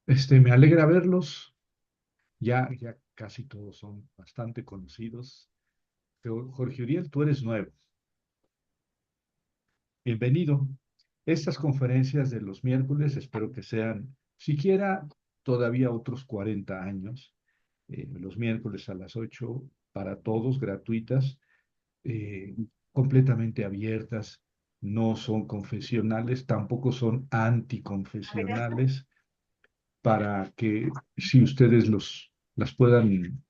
Me alegra verlos. Ya casi todos son bastante conocidos. Pero, Jorge Uriel, tú eres nuevo. Bienvenido. Estas conferencias de los miércoles espero que sean siquiera todavía otros 40 años. Los miércoles a las 8 para todos, gratuitas, eh, completamente abiertas. No son confesionales, tampoco son anticonfesionales, para que si ustedes las puedan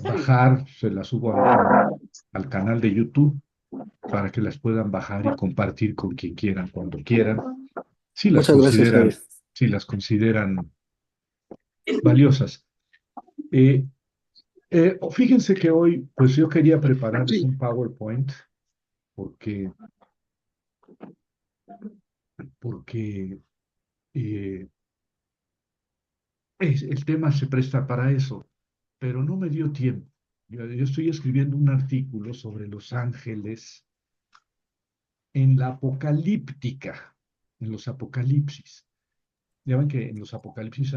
bajar, se las subo al canal de YouTube para que las puedan bajar y compartir con quien quieran, cuando quieran, si las Muchas gracias, Javier. consideran, si las consideran valiosas. Eh, Fíjense que hoy, pues yo quería prepararles un PowerPoint porque, porque eh, el tema se presta para eso, pero no me dio tiempo. Yo estoy escribiendo un artículo sobre los ángeles en la apocalíptica, en los apocalipsis. Ya ven que en los apocalipsis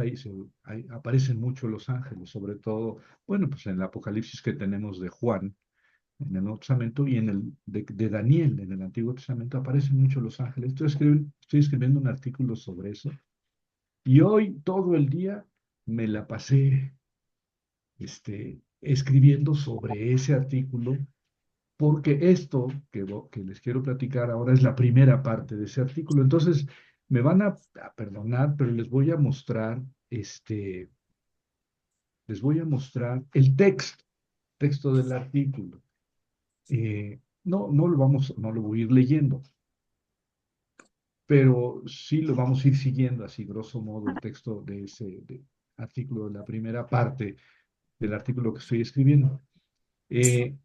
aparecen mucho los ángeles, sobre todo, bueno, pues en el apocalipsis que tenemos de Juan en el Nuevo Testamento y en el de Daniel en el Antiguo Testamento aparecen mucho los ángeles. Estoy escribiendo un artículo sobre eso y hoy todo el día me la pasé escribiendo sobre ese artículo porque esto que les quiero platicar ahora es la primera parte de ese artículo. Entonces, me van a perdonar, pero les voy a mostrar el texto del artículo. No lo voy a ir leyendo, pero sí lo vamos a ir siguiendo así, grosso modo, el texto de artículo, de la primera parte del artículo que estoy escribiendo. Eh,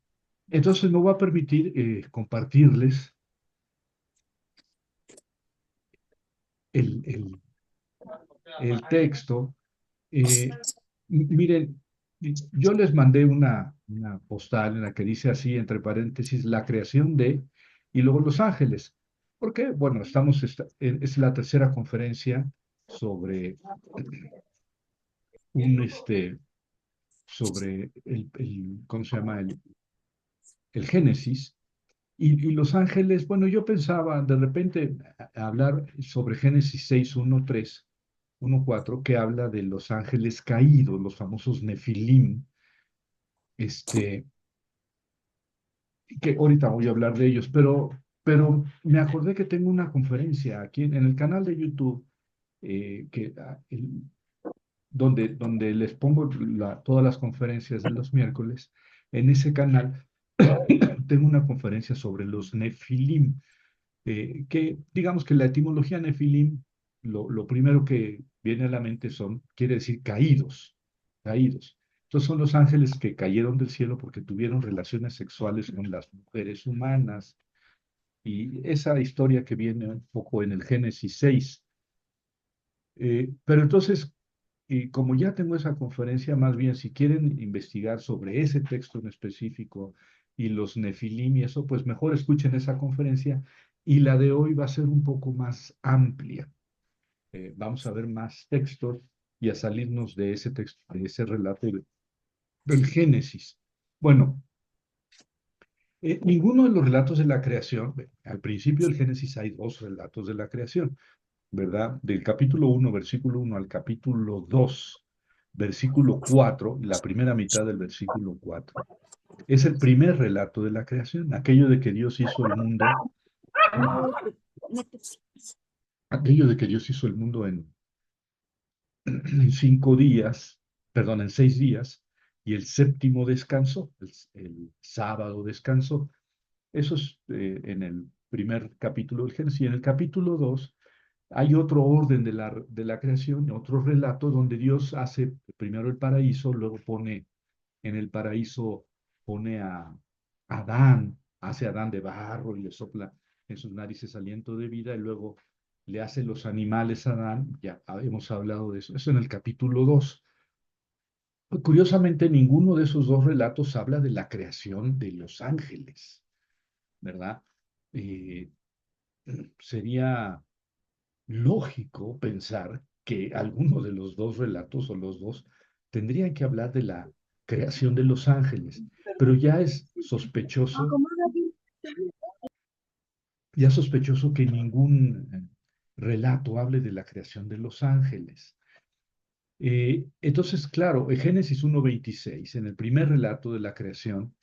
entonces, me voy a permitir compartirles el, el, el texto. Miren, yo les mandé una postal en la que dice así, entre paréntesis, la creación de, y luego Los Ángeles. Porque, bueno, es la tercera conferencia sobre un, sobre ¿cómo se llama? El Génesis. Y Los Ángeles, bueno, yo pensaba de repente hablar sobre Génesis 6, 1, 3, 1, 4, que habla de los ángeles caídos, los famosos Nefilim, este, que ahorita voy a hablar de ellos, pero me acordé que tengo una conferencia aquí en el canal de YouTube, donde les pongo todas las conferencias de los miércoles. En ese canal tengo una conferencia sobre los Nefilim, que digamos que la etimología Nefilim, lo primero que viene a la mente quiere decir caídos, caídos. Entonces son los ángeles que cayeron del cielo porque tuvieron relaciones sexuales con las mujeres humanas. Y esa historia que viene un poco en el Génesis 6. Pero entonces, y como ya tengo esa conferencia, más bien si quieren investigar sobre ese texto en específico y los nefilim y eso, pues mejor escuchen esa conferencia y la de hoy va a ser un poco más amplia. Vamos a ver más textos y a salirnos de ese texto, de ese relato del Génesis. Bueno, ninguno de los relatos de la creación, al principio del Génesis hay dos relatos de la creación, ¿verdad? Del capítulo 1 versículo 1 al capítulo 2 versículo 4, la primera mitad del versículo 4 es el primer relato de la creación, aquello de que Dios hizo el mundo, aquello de que Dios hizo el mundo en 5 días, perdón, en 6 días, y el séptimo descansó, el sábado descansó. Eso es en el primer capítulo del Génesis. Y en el capítulo 2 hay otro orden de la creación, otro relato donde Dios hace primero el paraíso, luego en el paraíso pone a Adán, hace a Adán de barro y le sopla en sus narices aliento de vida y luego le hace los animales a Adán, ya hemos hablado de eso, eso en el capítulo 2. Curiosamente, ninguno de esos dos relatos habla de la creación de los ángeles, ¿verdad? Eh, Sería lógico pensar que alguno de los dos relatos o los dos tendrían que hablar de la creación de los ángeles, pero ya sospechoso que ningún relato hable de la creación de los ángeles. Entonces, claro, en Génesis 1:26, en el primer relato de la creación,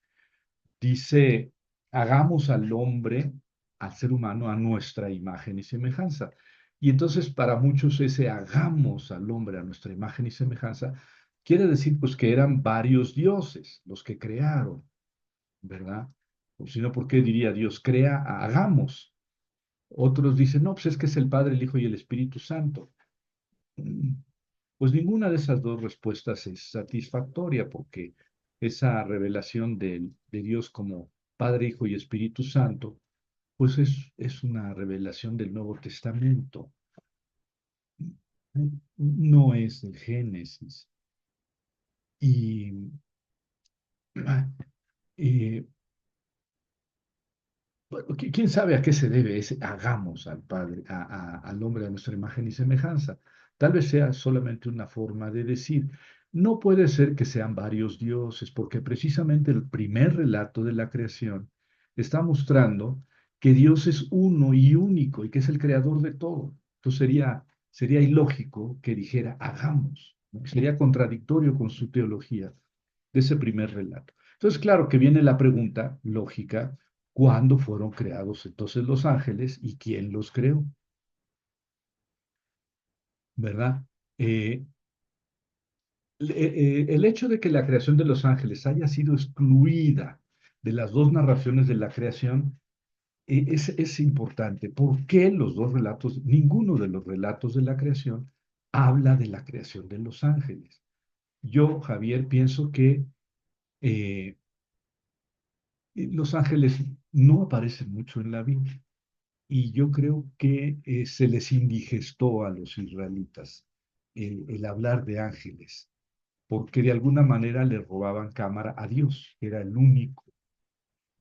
dice, hagamos al hombre, al ser humano, a nuestra imagen y semejanza. Y entonces para muchos ese hagamos al hombre a nuestra imagen y semejanza quiere decir pues que eran varios dioses los que crearon, ¿verdad? O si no, ¿por qué diría Dios crea, hagamos? Otros dicen, no, pues es que es el Padre, el Hijo y el Espíritu Santo. Pues ninguna de esas dos respuestas es satisfactoria porque esa revelación de Dios como Padre, Hijo y Espíritu Santo, pues es una revelación del Nuevo Testamento, no es del Génesis. Y, eh, bueno, ¿quién sabe a qué se debe ese hagamos al Padre, al hombre a nuestra imagen y semejanza? Tal vez sea solamente una forma de decir, no puede ser que sean varios dioses, porque precisamente el primer relato de la creación está mostrando que Dios es uno y único y que es el creador de todo. Entonces sería ilógico que dijera hagamos, ¿no? Sería contradictorio con su teología de ese primer relato. Entonces, claro que viene la pregunta lógica, ¿cuándo fueron creados entonces los ángeles y quién los creó? ¿Verdad? Eh, el hecho de que la creación de los ángeles haya sido excluida de las dos narraciones de la creación es importante. ¿Por qué los dos relatos, ninguno de los relatos de la creación habla de la creación de los ángeles? Yo, Javier, pienso que eh, los ángeles no aparecen mucho en la Biblia. Y yo creo que se les indigestó a los israelitas el hablar de ángeles, porque de alguna manera le robaban cámara a Dios, que era el único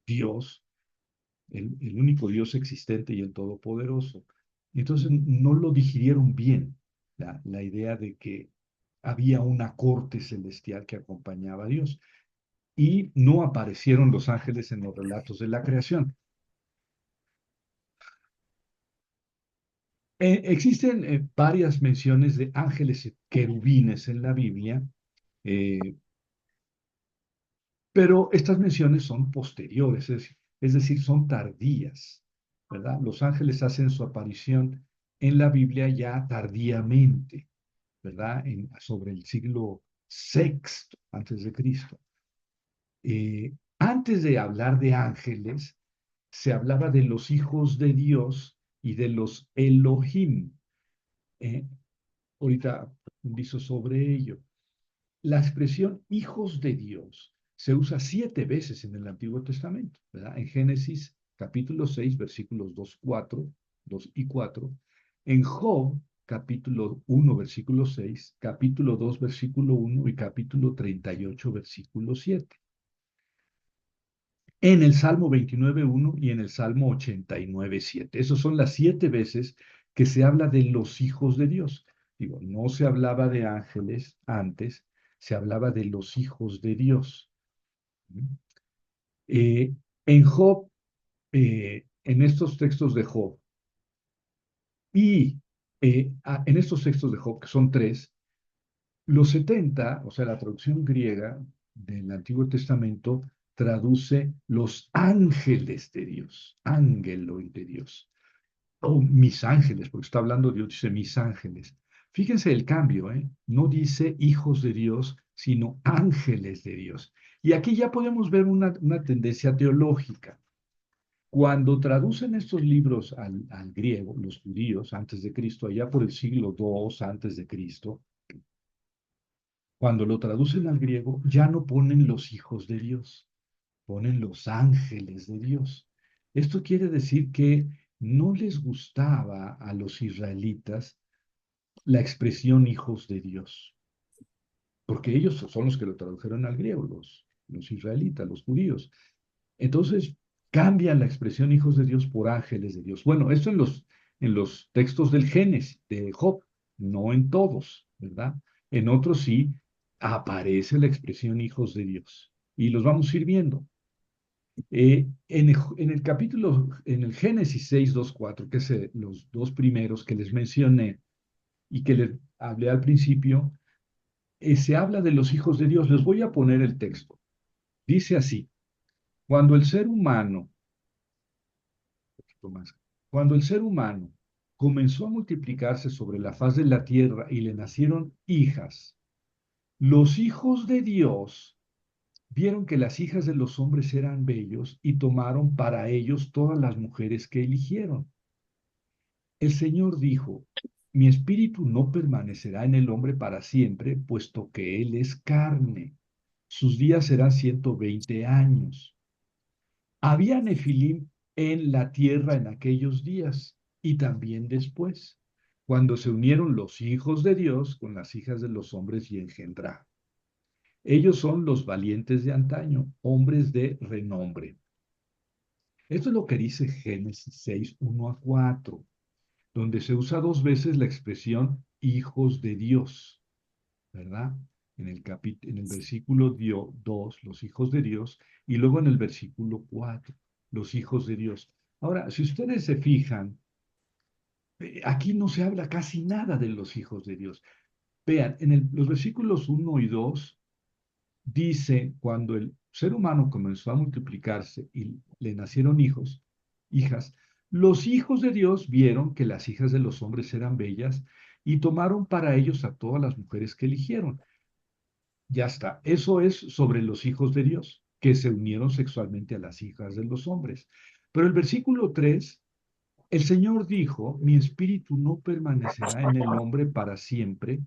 Dios, el único Dios existente y el todopoderoso. Entonces no lo digirieron bien, la idea de que había una corte celestial que acompañaba a Dios. Y no aparecieron los ángeles en los relatos de la creación. Existen varias menciones de ángeles y querubines en la Biblia, eh, pero estas menciones son posteriores, es decir, son tardías, ¿verdad? Los ángeles hacen su aparición en la Biblia ya tardíamente, ¿verdad? Sobre el siglo sexto antes de Cristo. Antes de hablar de ángeles, se hablaba de los hijos de Dios y de los Elohim. Eh, Ahorita profundizo sobre ello. La expresión hijos de Dios se usa 7 veces en el Antiguo Testamento, ¿verdad? En Génesis capítulo 6, versículos 2 y 4. En Job, capítulo 1, versículo 6, capítulo 2, versículo 1 y capítulo 38, versículo 7. En el Salmo 29:1 y en el Salmo 89:7. Esas son las 7 veces que se habla de los hijos de Dios. Digo, no se hablaba de ángeles antes, se hablaba de los hijos de Dios. Eh, en Job, en estos textos de Job, y en estos textos de Job, que son tres, los 70, o sea, la traducción griega del Antiguo Testamento, traduce los ángeles de Dios, ángeloi de Dios, o mis ángeles, porque está hablando Dios, dice mis ángeles. Fíjense el cambio, ¿eh? No dice hijos de Dios, sino ángeles de Dios. Y aquí ya podemos ver una tendencia teológica. Cuando traducen estos libros al griego, los judíos, antes de Cristo, allá por el siglo II antes de Cristo, cuando lo traducen al griego, ya no ponen los hijos de Dios, ponen los ángeles de Dios. Esto quiere decir que no les gustaba a los israelitas la expresión hijos de Dios, porque ellos son los que lo tradujeron al griego, los israelitas, los judíos. Entonces, cambian la expresión hijos de Dios por ángeles de Dios. Bueno, esto en los textos del Génesis, de Job. no en todos, ¿verdad? En otros sí aparece la expresión hijos de Dios. Y los vamos a ir viendo. En el capítulo, en el Génesis 6, 2, 4, que es los dos primeros que les mencioné y que les hablé al principio, se habla de los hijos de Dios. Les voy a poner el texto. Dice así, cuando el ser humano, un poquito más, cuando el ser humano comenzó a multiplicarse sobre la faz de la tierra y le nacieron hijas, los hijos de Dios vieron que las hijas de los hombres eran bellos y tomaron para ellos todas las mujeres que eligieron. El Señor dijo, mi espíritu no permanecerá en el hombre para siempre, puesto que él es carne. Sus días serán 120 años. Había nefilim en la tierra en aquellos días y también después, cuando se unieron los hijos de Dios con las hijas de los hombres y engendraron. Ellos son los valientes de antaño, hombres de renombre. Esto es lo que dice Génesis 6, 1 a 4, donde se usa dos veces la expresión hijos de Dios, ¿verdad? En el versículo 2, los hijos de Dios, y luego en el versículo 4, los hijos de Dios. Ahora, si ustedes se fijan, aquí no se habla casi nada de los hijos de Dios. Vean, los versículos 1 y 2 dice, cuando el ser humano comenzó a multiplicarse y le nacieron hijos, hijas, los hijos de Dios vieron que las hijas de los hombres eran bellas y tomaron para ellos a todas las mujeres que eligieron. Ya está. Eso es sobre los hijos de Dios, que se unieron sexualmente a las hijas de los hombres. Pero el versículo 3, el Señor dijo, mi espíritu no permanecerá en el hombre para siempre,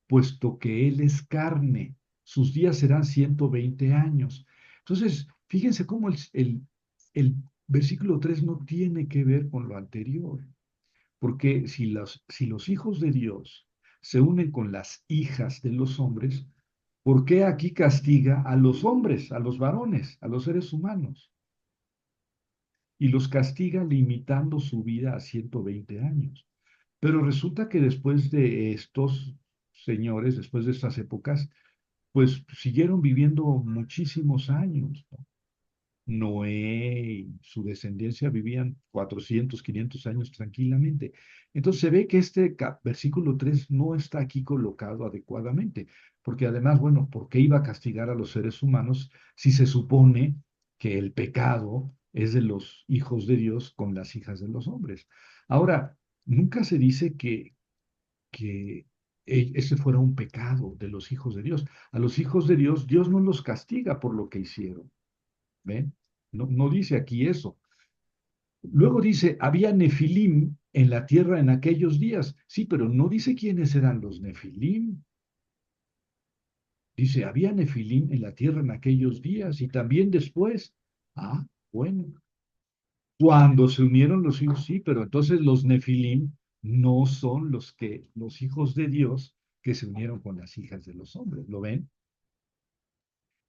puesto que él es carne. Sus días serán 120 años. Entonces, fíjense cómo el versículo 3 no tiene que ver con lo anterior, porque si los hijos de Dios se unen con las hijas de los hombres, ¿por qué aquí castiga a los hombres, a los varones, a los seres humanos? Y los castiga limitando su vida a 120 años. Pero resulta que después de estos señores, después de estas épocas, pues siguieron viviendo muchísimos años, ¿no? Noé y su descendencia vivían 400, 500 años tranquilamente. Entonces se ve que este versículo 3 no está aquí colocado adecuadamente, porque además, bueno, ¿por qué iba a castigar a los seres humanos si se supone que el pecado es de los hijos de Dios con las hijas de los hombres? Ahora, nunca se dice que ese fuera un pecado de los hijos de Dios. A los hijos de Dios, Dios no los castiga por lo que hicieron. ¿Ven? No, no dice aquí eso. Luego dice, había nefilim en la tierra en aquellos días. Sí, pero no dice quiénes eran los nefilim. Dice, había nefilim en la tierra en aquellos días y también después. Ah, bueno. Cuando se unieron los hijos, sí, pero entonces los nefilim no son los hijos de Dios que se unieron con las hijas de los hombres. ¿Lo ven?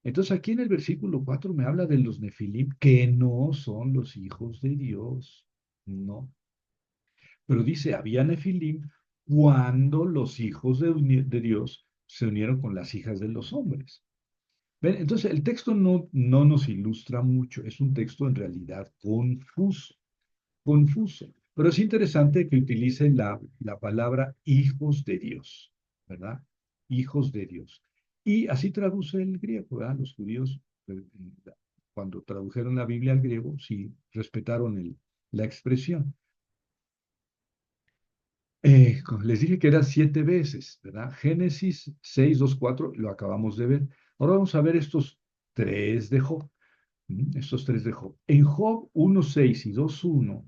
Entonces aquí en el versículo 4 me habla de los nefilim que no son los hijos de Dios. No. Pero dice, había nefilim cuando los hijos de Dios se unieron con las hijas de los hombres. ¿Ven? Entonces el texto no nos ilustra mucho, es un texto en realidad confuso. Pero es interesante que utilice la palabra hijos de Dios, ¿verdad? Hijos de Dios. Y así traduce el griego, ¿verdad? Los judíos, cuando tradujeron la Biblia al griego, sí respetaron la expresión. Les dije que era 7 veces, ¿verdad? Génesis 6, 2, 4, lo acabamos de ver. Ahora vamos a ver estos tres de Job. Estos tres de Job. En Job 1:6 y 2:1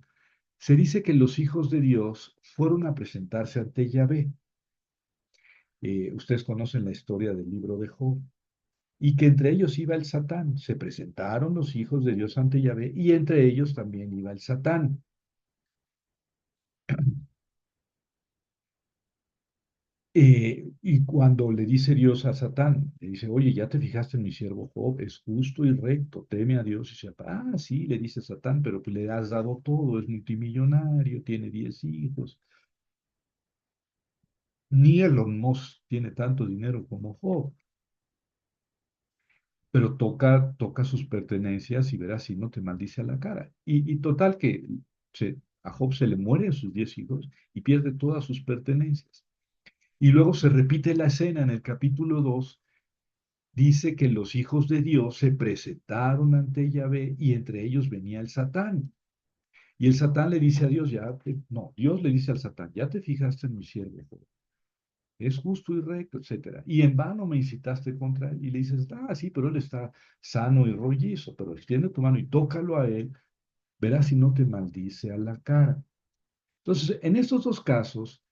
se dice que los hijos de Dios fueron a presentarse ante Yahvé. Ustedes conocen la historia del libro de Job. Y que entre ellos iba el Satán. Se presentaron los hijos de Dios ante Yahvé y entre ellos también iba el Satán. Y cuando le dice Dios a Satán, le dice, oye, ya te fijaste en mi siervo Job, es justo y recto, teme a Dios. Y dice, sí, le dice Satán, pero pues le has dado todo, es multimillonario, tiene 10 hijos. Ni Elon Musk tiene tanto dinero como Job, pero toca sus pertenencias y verás si no te maldice a la cara. Y total que a Job se le mueren sus 10 hijos y pierde todas sus pertenencias. Y luego se repite la escena en el capítulo 2. Dice que los hijos de Dios se presentaron ante Yahvé y entre ellos venía el Satán. Y el Satán le dice a Dios, no, Dios le dice al Satán, ya te fijaste en mi siervo, Job, es justo y recto, etcétera. Y en vano me incitaste contra él. Y le dices, sí, pero él está sano y rollizo, pero extiende tu mano y tócalo a él, verás si no te maldice a la cara. Entonces, en estos dos casos,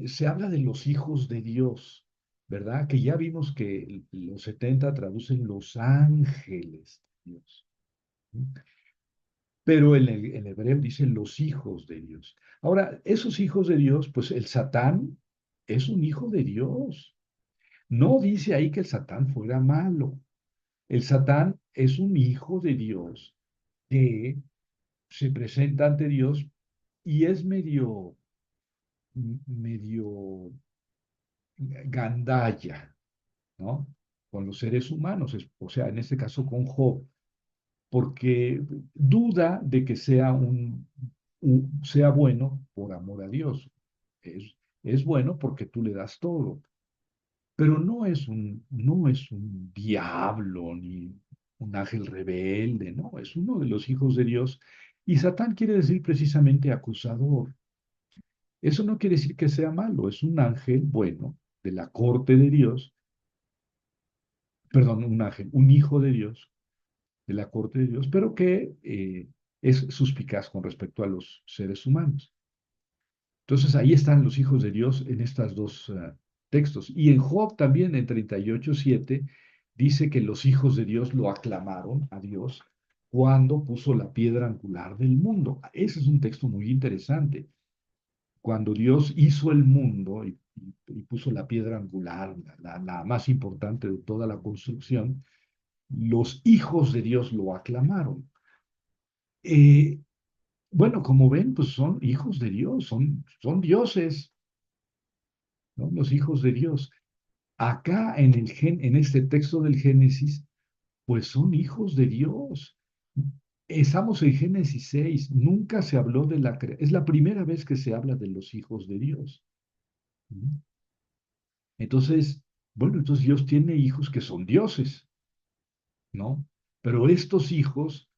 se habla de los hijos de Dios, ¿verdad? Que ya vimos que los 70 traducen los ángeles de Dios. ¿Sí? Pero en hebreo dice los hijos de Dios. Ahora, esos hijos de Dios, pues el Satán es un hijo de Dios. No dice ahí que el Satán fuera malo. El Satán es un hijo de Dios que se presenta ante Dios y es medio gandalla, ¿no? Con los seres humanos, o sea, en este caso con Job, porque duda de que sea bueno por amor a Dios. Es bueno porque tú le das todo, pero no es un diablo ni un ángel rebelde, no, es uno de los hijos de Dios. Y Satán quiere decir precisamente acusador. Eso no quiere decir que sea malo, es un ángel bueno de la corte de Dios, perdón, un ángel, un hijo de Dios, de la corte de Dios, pero que es suspicaz con respecto a los seres humanos. Entonces ahí están los hijos de Dios en estos dos textos. Y en Job también, en 38:7, dice que los hijos de Dios lo aclamaron a Dios cuando puso la piedra angular del mundo. Ese es un texto muy interesante. Cuando Dios hizo el mundo y puso la piedra angular, la más importante de toda la construcción, los hijos de Dios lo aclamaron. Eh, bueno, como ven, pues son hijos de Dios, son dioses, ¿no? Los hijos de Dios. Acá en este texto del Génesis, pues son hijos de Dios. Estamos en Génesis 6, nunca se habló de es la primera vez que se habla de los hijos de Dios. ¿Mm? Entonces, bueno, entonces Dios tiene hijos que son dioses, ¿no? Pero estos hijos,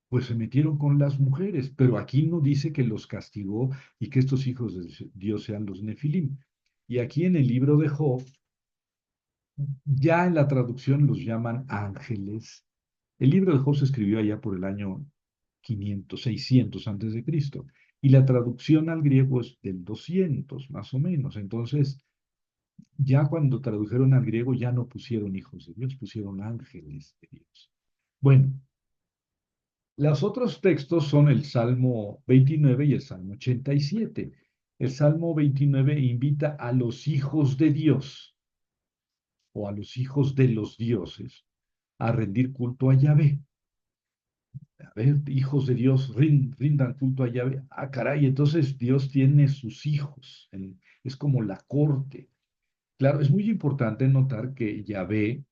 pues se metieron con las mujeres, pero aquí no dice que los castigó y que estos hijos de Dios sean los Nefilim. Y aquí en el libro de Job, ya en la traducción los llaman ángeles. El libro de Job se escribió allá por el año 500, 600 antes de Cristo, y la traducción al griego es del 200, más o menos. Entonces, ya cuando tradujeron al griego, ya no pusieron hijos de Dios, pusieron ángeles de Dios. Bueno, los otros textos son el Salmo 29 y el Salmo 87. El Salmo 29 invita a los hijos de Dios o a los hijos de los dioses a rendir culto a Yahvé. A ver, hijos de Dios, rindan culto a Yahvé. Caray, entonces Dios tiene sus hijos. Es como la corte. Claro, es muy importante notar que Yahvé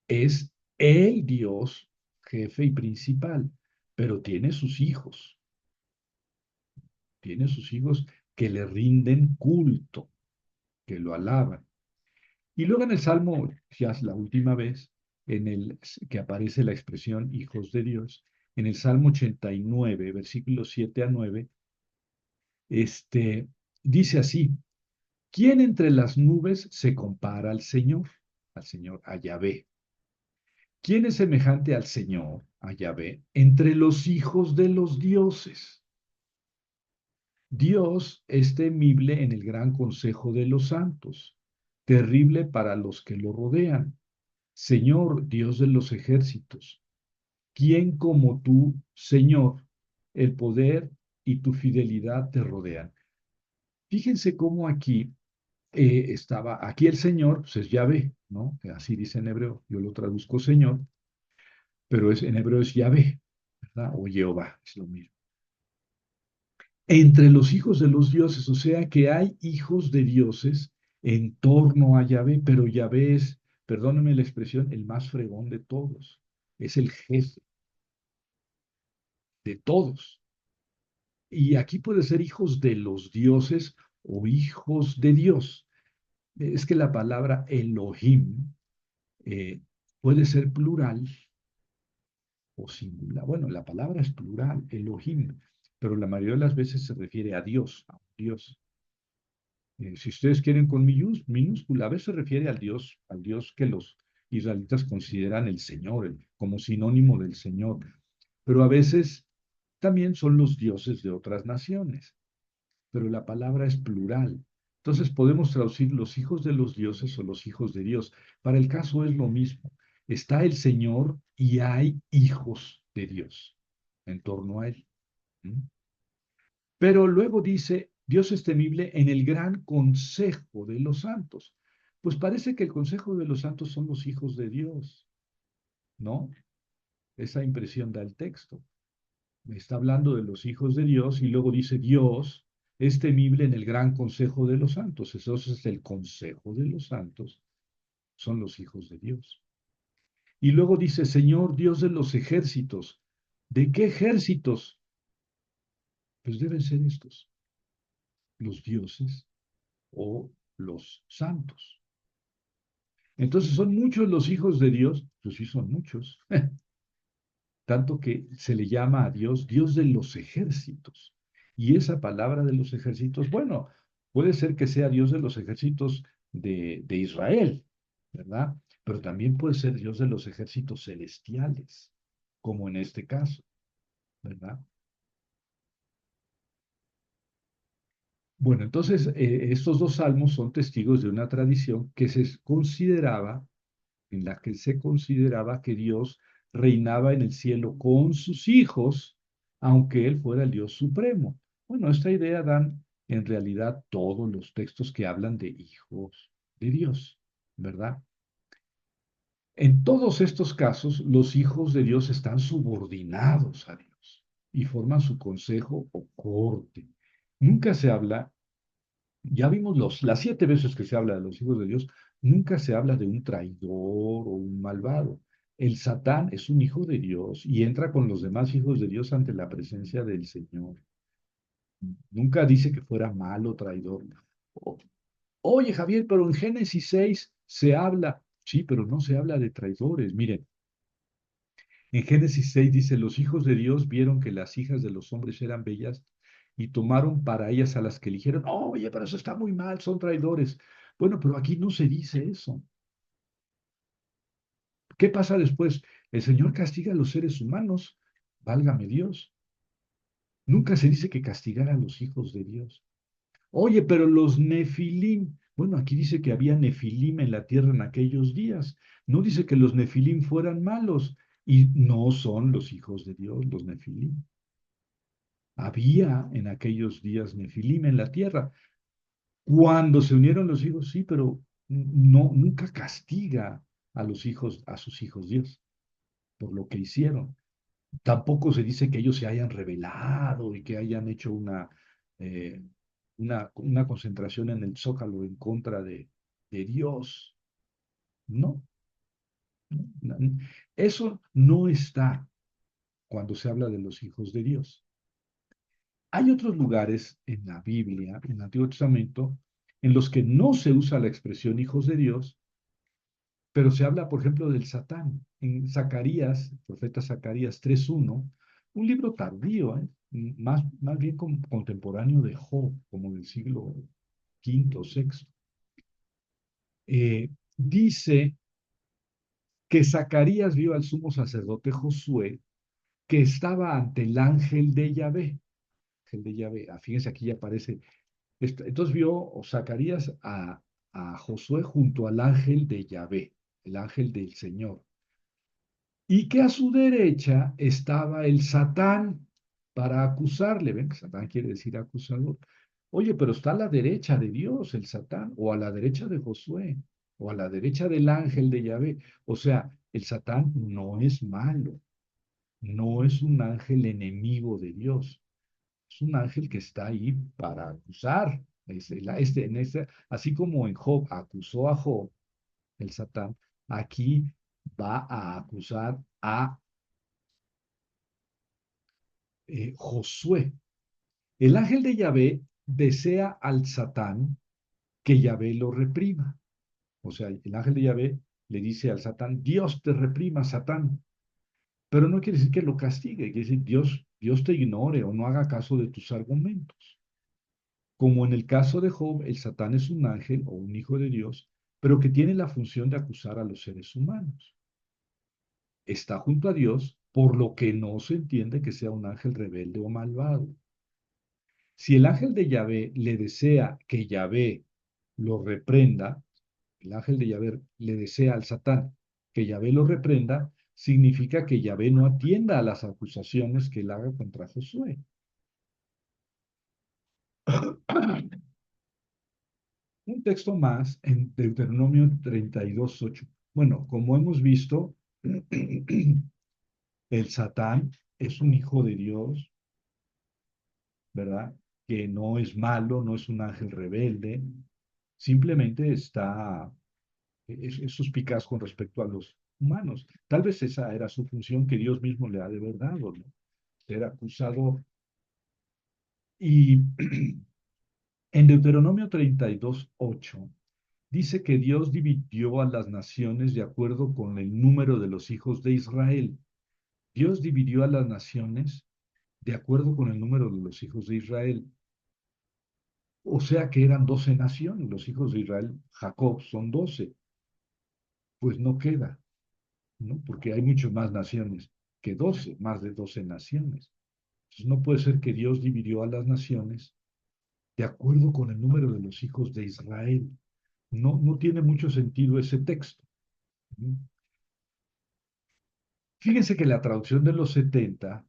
es el Dios jefe y principal, pero tiene sus hijos que le rinden culto, que lo alaban. Y luego en el Salmo, ya es la última vez en el que aparece la expresión hijos de Dios, en el Salmo 89, versículos 7 a 9, dice así: ¿Quién entre las nubes se compara al Señor, a Yahvé? ¿Quién es semejante al Señor, a Yahvé, entre los hijos de los dioses? Dios es temible en el gran consejo de los santos, terrible para los que lo rodean. Señor, Dios de los ejércitos, ¿quién como tú, Señor? El poder y tu fidelidad te rodean. Fíjense cómo aquí el Señor, pues es Yahvé, ¿no? Así dice en hebreo, yo lo traduzco Señor, pero en hebreo es Yahvé, ¿verdad? O Jehová, es lo mismo. entre los hijos de los dioses, o sea que hay hijos de dioses en torno a Yahvé, pero Yahvé es, perdónenme la expresión, el más fregón de todos, es el jefe de todos. Y aquí puede ser hijos de los dioses o hijos de Dios. Es que la palabra Elohim eh, puede ser plural o singular. Bueno, la palabra es plural, Elohim, pero la mayoría de las veces se refiere a un Dios. Si ustedes quieren con minúscula, a veces se refiere al Dios que los israelitas consideran el Señor, como sinónimo del Señor, pero a veces también son los dioses de otras naciones, pero la palabra es plural. Entonces podemos traducir los hijos de los dioses o los hijos de Dios. Para el caso es lo mismo. Está el Señor y hay hijos de Dios en torno a él. ¿Mm? Pero luego dice, Dios es temible en el gran consejo de los santos. Pues parece que el consejo de los santos son los hijos de Dios, ¿no? Esa impresión da el texto. Me está hablando de los hijos de Dios y luego dice, Dios es temible en el gran consejo de los santos. Entonces el consejo de los santos son los hijos de Dios. Y luego dice, Señor Dios de los ejércitos. ¿De qué ejércitos? Pues deben ser estos, los dioses o los santos. Entonces, ¿son muchos los hijos de Dios? Pues sí, son muchos. Tanto que se le llama a Dios Dios de los ejércitos. Y esa palabra de los ejércitos, bueno, puede ser que sea Dios de los ejércitos de Israel, ¿verdad? Pero también puede ser Dios de los ejércitos celestiales, como en este caso, ¿verdad? Bueno, entonces, estos dos salmos son testigos de una tradición que se consideraba en la que se consideraba que Dios reinaba en el cielo con sus hijos, aunque Él fuera el Dios supremo. Bueno, esta idea dan en realidad todos los textos que hablan de hijos de Dios, ¿verdad? En todos estos casos, los hijos de Dios están subordinados a Dios y forman su consejo o corte. Nunca se habla, ya vimos las 7 veces que se habla de los hijos de Dios, nunca se habla de un traidor o un malvado. El Satán es un hijo de Dios y entra con los demás hijos de Dios ante la presencia del Señor. Nunca dice que fuera malo, traidor. O- Oye, Javier, pero en Génesis 6 se habla, sí, pero no se habla de traidores. Miren, en Génesis 6 dice, los hijos de Dios vieron que las hijas de los hombres eran bellas y tomaron para ellas a las que eligieron. Oye, pero eso está muy mal, son traidores. Bueno, pero aquí no se dice eso. ¿Qué pasa después? El Señor castiga a los seres humanos, válgame Dios. Nunca se dice que castigara a los hijos de Dios. Oye, pero los nefilim, bueno, aquí dice que había nefilim en la tierra en aquellos días. No dice que los nefilim fueran malos y no son los hijos de Dios, los nefilim. Había en aquellos días nefilim en la tierra. Cuando se unieron los hijos, sí, pero no, nunca castiga a los hijos, a sus hijos Dios por lo que hicieron. Tampoco se dice que ellos se hayan rebelado y que hayan hecho eh, una concentración en el Zócalo en contra de Dios. No, no, eso no está cuando se habla de los hijos de Dios. Hay otros lugares en la Biblia, en el Antiguo Testamento, en los que no se usa la expresión hijos de Dios, pero se habla, por ejemplo, del Satán. En Zacarías, el profeta Zacarías 3:1, un libro tardío, más bien contemporáneo de Job, como del siglo quinto o sexto, dice que Zacarías vio al sumo sacerdote Josué que estaba ante el ángel de Yahvé. Ángel de Yahvé, fíjense aquí ya aparece. Entonces vio Zacarías a Josué junto al ángel de Yahvé, el ángel del Señor. Y que a su derecha estaba el Satán para acusarle. Ven que Satán quiere decir acusador. Oye, pero está a la derecha de Dios el Satán, o a la derecha de Josué, o a la derecha del ángel de Yahvé. O sea, el Satán no es malo, no es un ángel enemigo de Dios. Es un ángel que está ahí para acusar. Así como en Job acusó a Job, el Satán, aquí va a acusar a Josué. El ángel de Yahvé desea al Satán que Yahvé lo reprima. O sea, el ángel de Yahvé le dice al Satán, Dios te reprima, Satán. Pero no quiere decir que lo castigue, quiere decir Dios te ignore o no haga caso de tus argumentos. Como en el caso de Job, el Satán es un ángel o un hijo de Dios, pero que tiene la función de acusar a los seres humanos. Está junto a Dios, por lo que no se entiende que sea un ángel rebelde o malvado. Si el ángel de Yahvé le desea que Yahvé lo reprenda, el ángel de Yahvé le desea al Satán que Yahvé lo reprenda, significa que Yahvé no atienda a las acusaciones que él haga contra Josué. Un texto más en Deuteronomio 32:8. Bueno, como hemos visto, el Satán es un hijo de Dios, ¿verdad? Que no es malo, no es un ángel rebelde, simplemente es suspicaz con respecto a los humanos. Tal vez esa era su función que Dios mismo le ha de verdad, ¿no? Ser acusado. Y en Deuteronomio 32:8 dice que Dios dividió a las naciones de acuerdo con el número de los hijos de Israel. Dios dividió a las naciones de acuerdo con el número de los hijos de Israel. O sea que eran 12 naciones, los hijos de Israel, Jacob son 12. Pues no queda, ¿no? Porque hay muchas más naciones que 12, más de 12 naciones. Entonces no puede ser que Dios dividió a las naciones de acuerdo con el número de los hijos de Israel. No, no tiene mucho sentido ese texto. Fíjense que la traducción de los 70,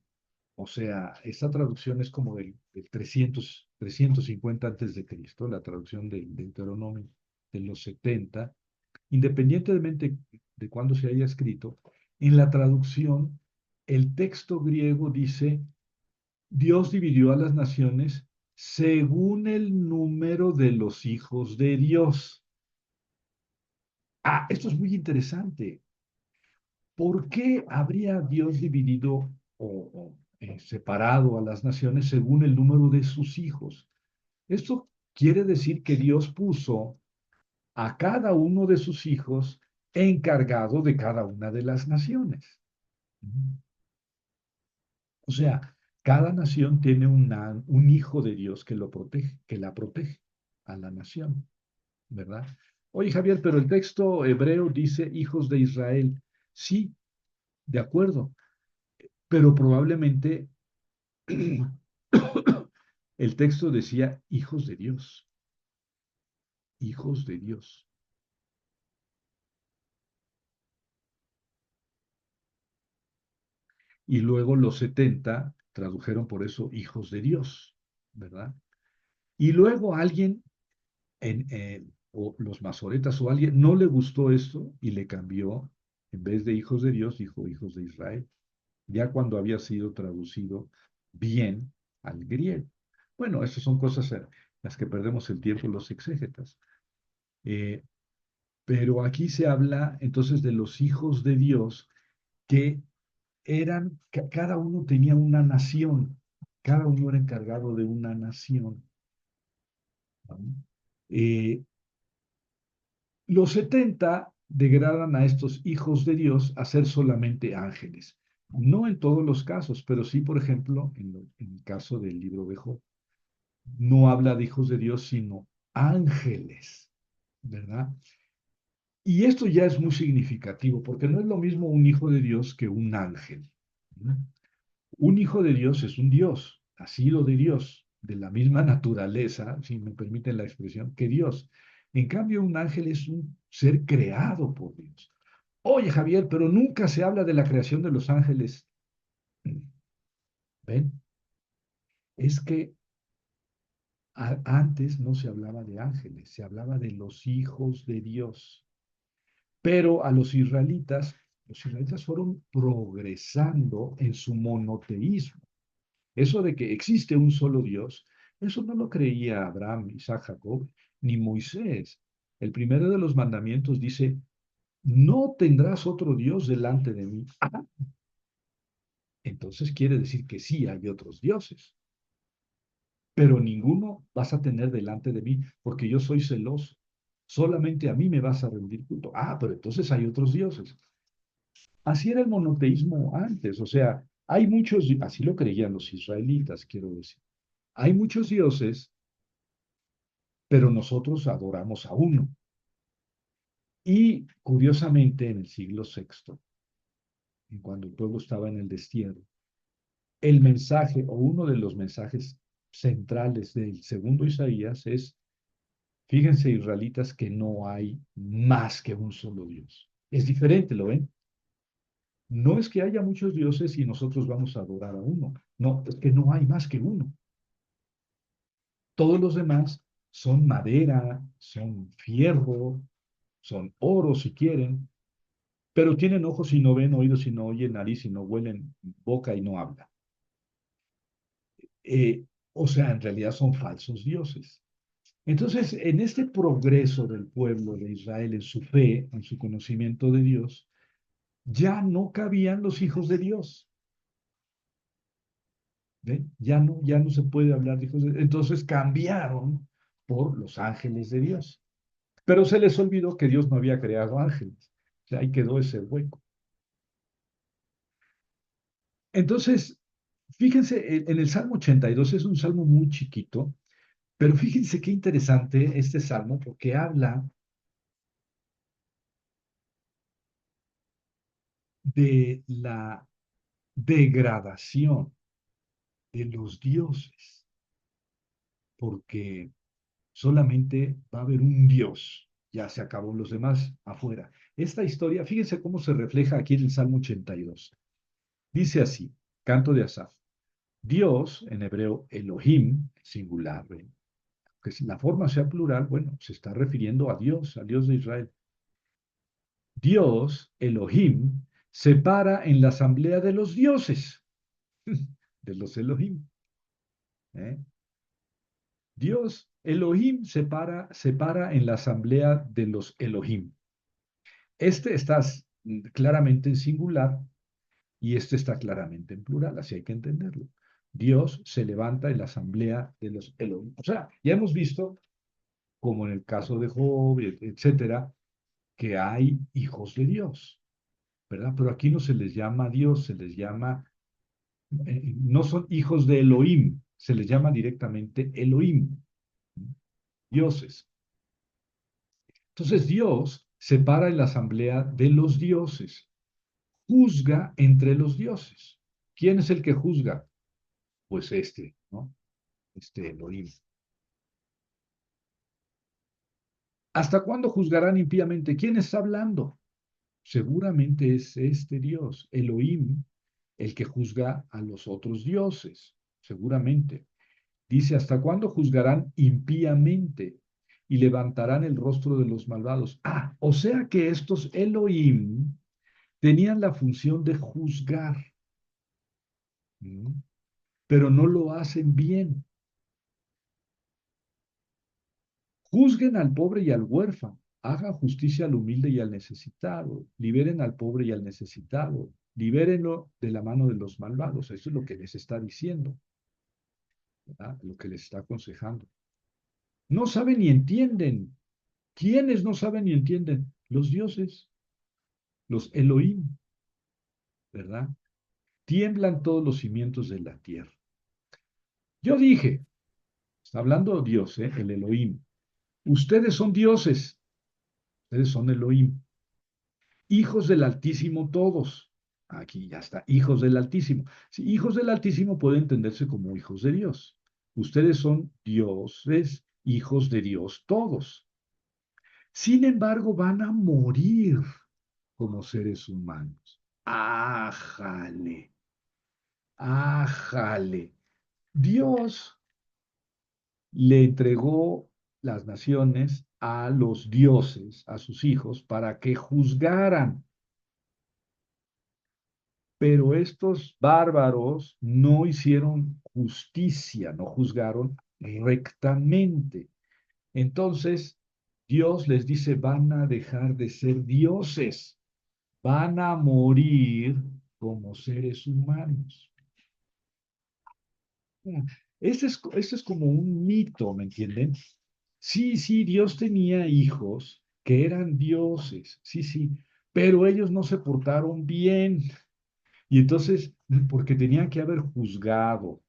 o sea, esta traducción es como del 350 antes de Cristo, la traducción del Deuteronomio de los 70, independientemente de cuándo se haya escrito, en la traducción el texto griego dice, Dios dividió a las naciones según el número de los hijos de Dios. Ah, esto es muy interesante. ¿Por qué habría Dios dividido o separado a las naciones según el número de sus hijos? Esto quiere decir que Dios puso a cada uno de sus hijos encargado de cada una de las naciones. O sea, cada nación tiene un hijo de Dios que lo protege, que la protege a la nación, ¿verdad? Oye, Javier, pero el texto hebreo dice hijos de Israel. Sí, de acuerdo, pero probablemente el texto decía hijos de Dios, hijos de Dios. Y luego los 70 tradujeron por eso hijos de Dios, ¿verdad? Y luego alguien, o los masoretas o alguien, no le gustó esto y le cambió, en vez de hijos de Dios, dijo hijos de Israel, ya cuando había sido traducido bien al griego. Bueno, estas son cosas en las que perdemos el tiempo los exégetas. Eh, Pero aquí se habla entonces de los hijos de Dios que cada uno tenía una nación, cada uno era encargado de una nación. ¿No? Eh, los 70 degradan a estos hijos de Dios a ser solamente ángeles. No en todos los casos, pero sí, por ejemplo, en el caso del libro de Job, no habla de hijos de Dios, sino ángeles, ¿verdad? Y esto ya es muy significativo, porque no es lo mismo un hijo de Dios que un ángel. ¿No? Un hijo de Dios es un Dios, nacido de Dios, de la misma naturaleza, si me permiten la expresión, que Dios. En cambio, un ángel es un ser creado por Dios. Oye, Javier, pero nunca se habla de la creación de los ángeles. ¿Ven? Es que antes no se hablaba de ángeles, se hablaba de los hijos de Dios. Pero a los israelitas fueron progresando en su monoteísmo. Eso de que existe un solo Dios, eso no lo creía Abraham, Isaac, Jacob, ni Moisés. El primero de los mandamientos dice, no tendrás otro Dios delante de mí. Ah, entonces quiere decir que sí hay otros dioses, pero ninguno vas a tener delante de mí, porque yo soy celoso. Solamente a mí me vas a rendir culto. Ah, pero entonces hay otros dioses. Así era el monoteísmo antes, o sea, hay muchos, así lo creían los israelitas, quiero decir. Hay muchos dioses, pero nosotros adoramos a uno. Y curiosamente, en el siglo sexto, cuando el pueblo estaba en el destierro, el mensaje o uno de los mensajes centrales del segundo Isaías es, fíjense, israelitas, que no hay más que un solo Dios. Es diferente, ¿lo ven? No es que haya muchos dioses y nosotros vamos a adorar a uno. No, es que no hay más que uno. Todos los demás son madera, son fierro, son oro si quieren, pero tienen ojos y no ven, oídos y no oyen, nariz y no huelen, boca y no hablan. O sea, en realidad son falsos dioses. Entonces, en este progreso del pueblo de Israel, en su fe, en su conocimiento de Dios, ya no cabían los hijos de Dios. ¿Ven? Ya no se puede hablar de hijos de Dios. Entonces cambiaron por los ángeles de Dios. Pero se les olvidó que Dios no había creado ángeles. O sea, ahí quedó ese hueco. Entonces, fíjense, en el Salmo 82 es un salmo muy chiquito, pero fíjense qué interesante este salmo porque habla de la degradación de los dioses, porque solamente va a haber un Dios, ya se acabó los demás afuera. Esta historia, fíjense cómo se refleja aquí en el Salmo 82. Dice así, canto de Asaf. Dios, en hebreo Elohim, singular, ¿ven? Que si la forma sea plural, bueno, se está refiriendo a Dios, al Dios de Israel. Dios, Elohim, se para en la asamblea de los dioses, de los Elohim. ¿Eh? Dios, Elohim, se para en la asamblea de los Elohim. Este está claramente en singular y este está claramente en plural, así hay que entenderlo. Dios se levanta en la asamblea de los Elohim. O sea, ya hemos visto, como en el caso de Job, etcétera, que hay hijos de Dios, ¿verdad? Pero aquí no se les llama Dios, se les llama, no son hijos de Elohim, se les llama directamente Elohim, dioses. Entonces Dios se para en la asamblea de los dioses, juzga entre los dioses. ¿Quién es el que juzga? Pues este, ¿no? Este Elohim. ¿Hasta cuándo juzgarán impíamente? ¿Quién está hablando? Seguramente es este Dios, Elohim, el que juzga a los otros dioses, seguramente. Dice, ¿hasta cuándo juzgarán impíamente y levantarán el rostro de los malvados? Ah, o sea que estos Elohim tenían la función de juzgar, ¿no? Pero no lo hacen bien. Juzguen al pobre y al huérfano, hagan justicia al humilde y al necesitado, liberen al pobre y al necesitado, libérenlo de la mano de los malvados. Eso es lo que les está diciendo, ¿verdad? Lo que les está aconsejando. No saben ni entienden. ¿Quiénes no saben ni entienden? Los dioses, los Elohim, ¿verdad? Tiemblan todos los cimientos de la tierra. Yo dije, está hablando Dios, el Elohim, ustedes son dioses, ustedes son Elohim, hijos del Altísimo todos. Aquí ya está, hijos del Altísimo. Sí, hijos del Altísimo puede entenderse como hijos de Dios. Ustedes son dioses, hijos de Dios todos. Sin embargo, van a morir como seres humanos. Ájale, ájale. Dios le entregó las naciones a los dioses, a sus hijos, para que juzgaran. Pero estos bárbaros no hicieron justicia, no juzgaron rectamente. Entonces, Dios les dice, van a dejar de ser dioses, van a morir como seres humanos. Ese es como un mito, ¿me entienden? Sí, sí, Dios tenía hijos que eran dioses, sí, sí, pero ellos no se portaron bien. Y entonces, porque tenían que haber juzgado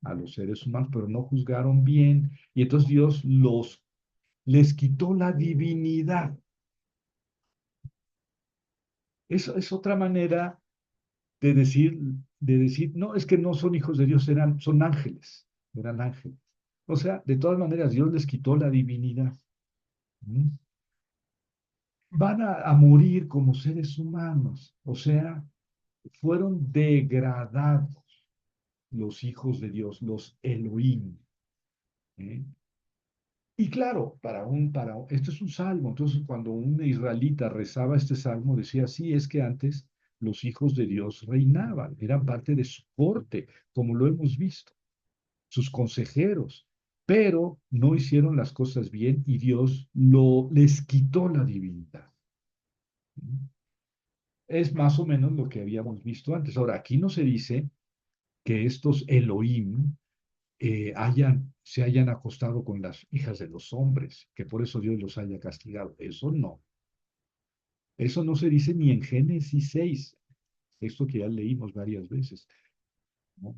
a los seres humanos, pero no juzgaron bien. Y entonces Dios les quitó la divinidad. Eso es otra manera de decir, no, es que no son hijos de Dios, son ángeles, eran ángeles. O sea, de todas maneras, Dios les quitó la divinidad. ¿Mm? Van a morir como seres humanos, o sea, fueron degradados los hijos de Dios, los Elohim. ¿Eh? Y claro, esto es un salmo, entonces cuando un israelita rezaba este salmo, decía, sí, es que antes los hijos de Dios reinaban, eran parte de su corte, como lo hemos visto, sus consejeros, pero no hicieron las cosas bien y Dios les quitó la divinidad. Es más o menos lo que habíamos visto antes. Ahora, aquí no se dice que estos Elohim se hayan acostado con las hijas de los hombres, que por eso Dios los haya castigado. Eso no. Eso no se dice ni en Génesis 6, esto que ya leímos varias veces, ¿no?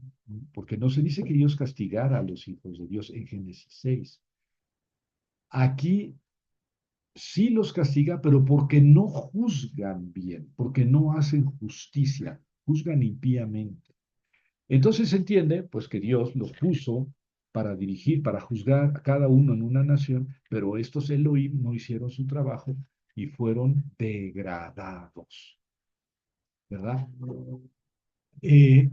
Porque no se dice que Dios castigara a los hijos de Dios en Génesis 6. Aquí sí los castiga, pero porque no juzgan bien, porque no hacen justicia, juzgan impíamente. Entonces se entiende, pues, que Dios los puso para dirigir, para juzgar a cada uno en una nación, pero estos Elohim no hicieron su trabajo y fueron degradados, ¿verdad? Eh,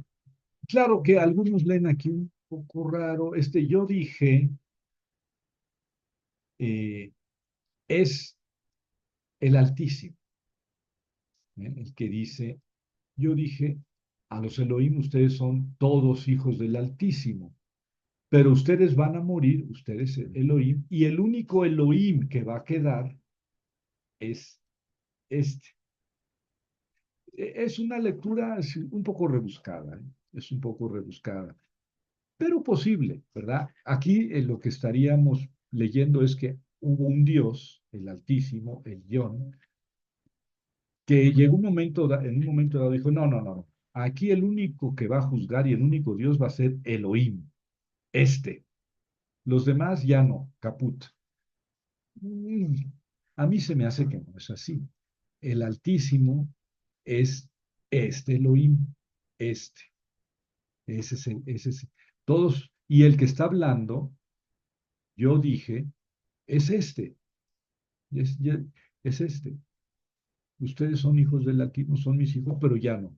claro que algunos leen aquí un poco raro, yo dije, eh, es el Altísimo, el que dice, yo dije, a los Elohim ustedes son todos hijos del Altísimo. Pero ustedes van a morir, ustedes Elohim, y el único Elohim que va a quedar es este. Es una lectura un poco rebuscada, ¿eh? Es un poco rebuscada, pero posible, ¿verdad? Aquí lo que estaríamos leyendo es que hubo un Dios, el Altísimo, el Yón, que llegó en un momento dado dijo, no, no, no, no, aquí el único que va a juzgar y el único Dios va a ser Elohim, este. Los demás ya no, caput. Mm, A mí se me hace que no es así. El Altísimo es este Elohim, este, ese es. Todos, y el que está hablando, yo dije, es este, es este. Ustedes son hijos del Altísimo, son mis hijos, pero ya no,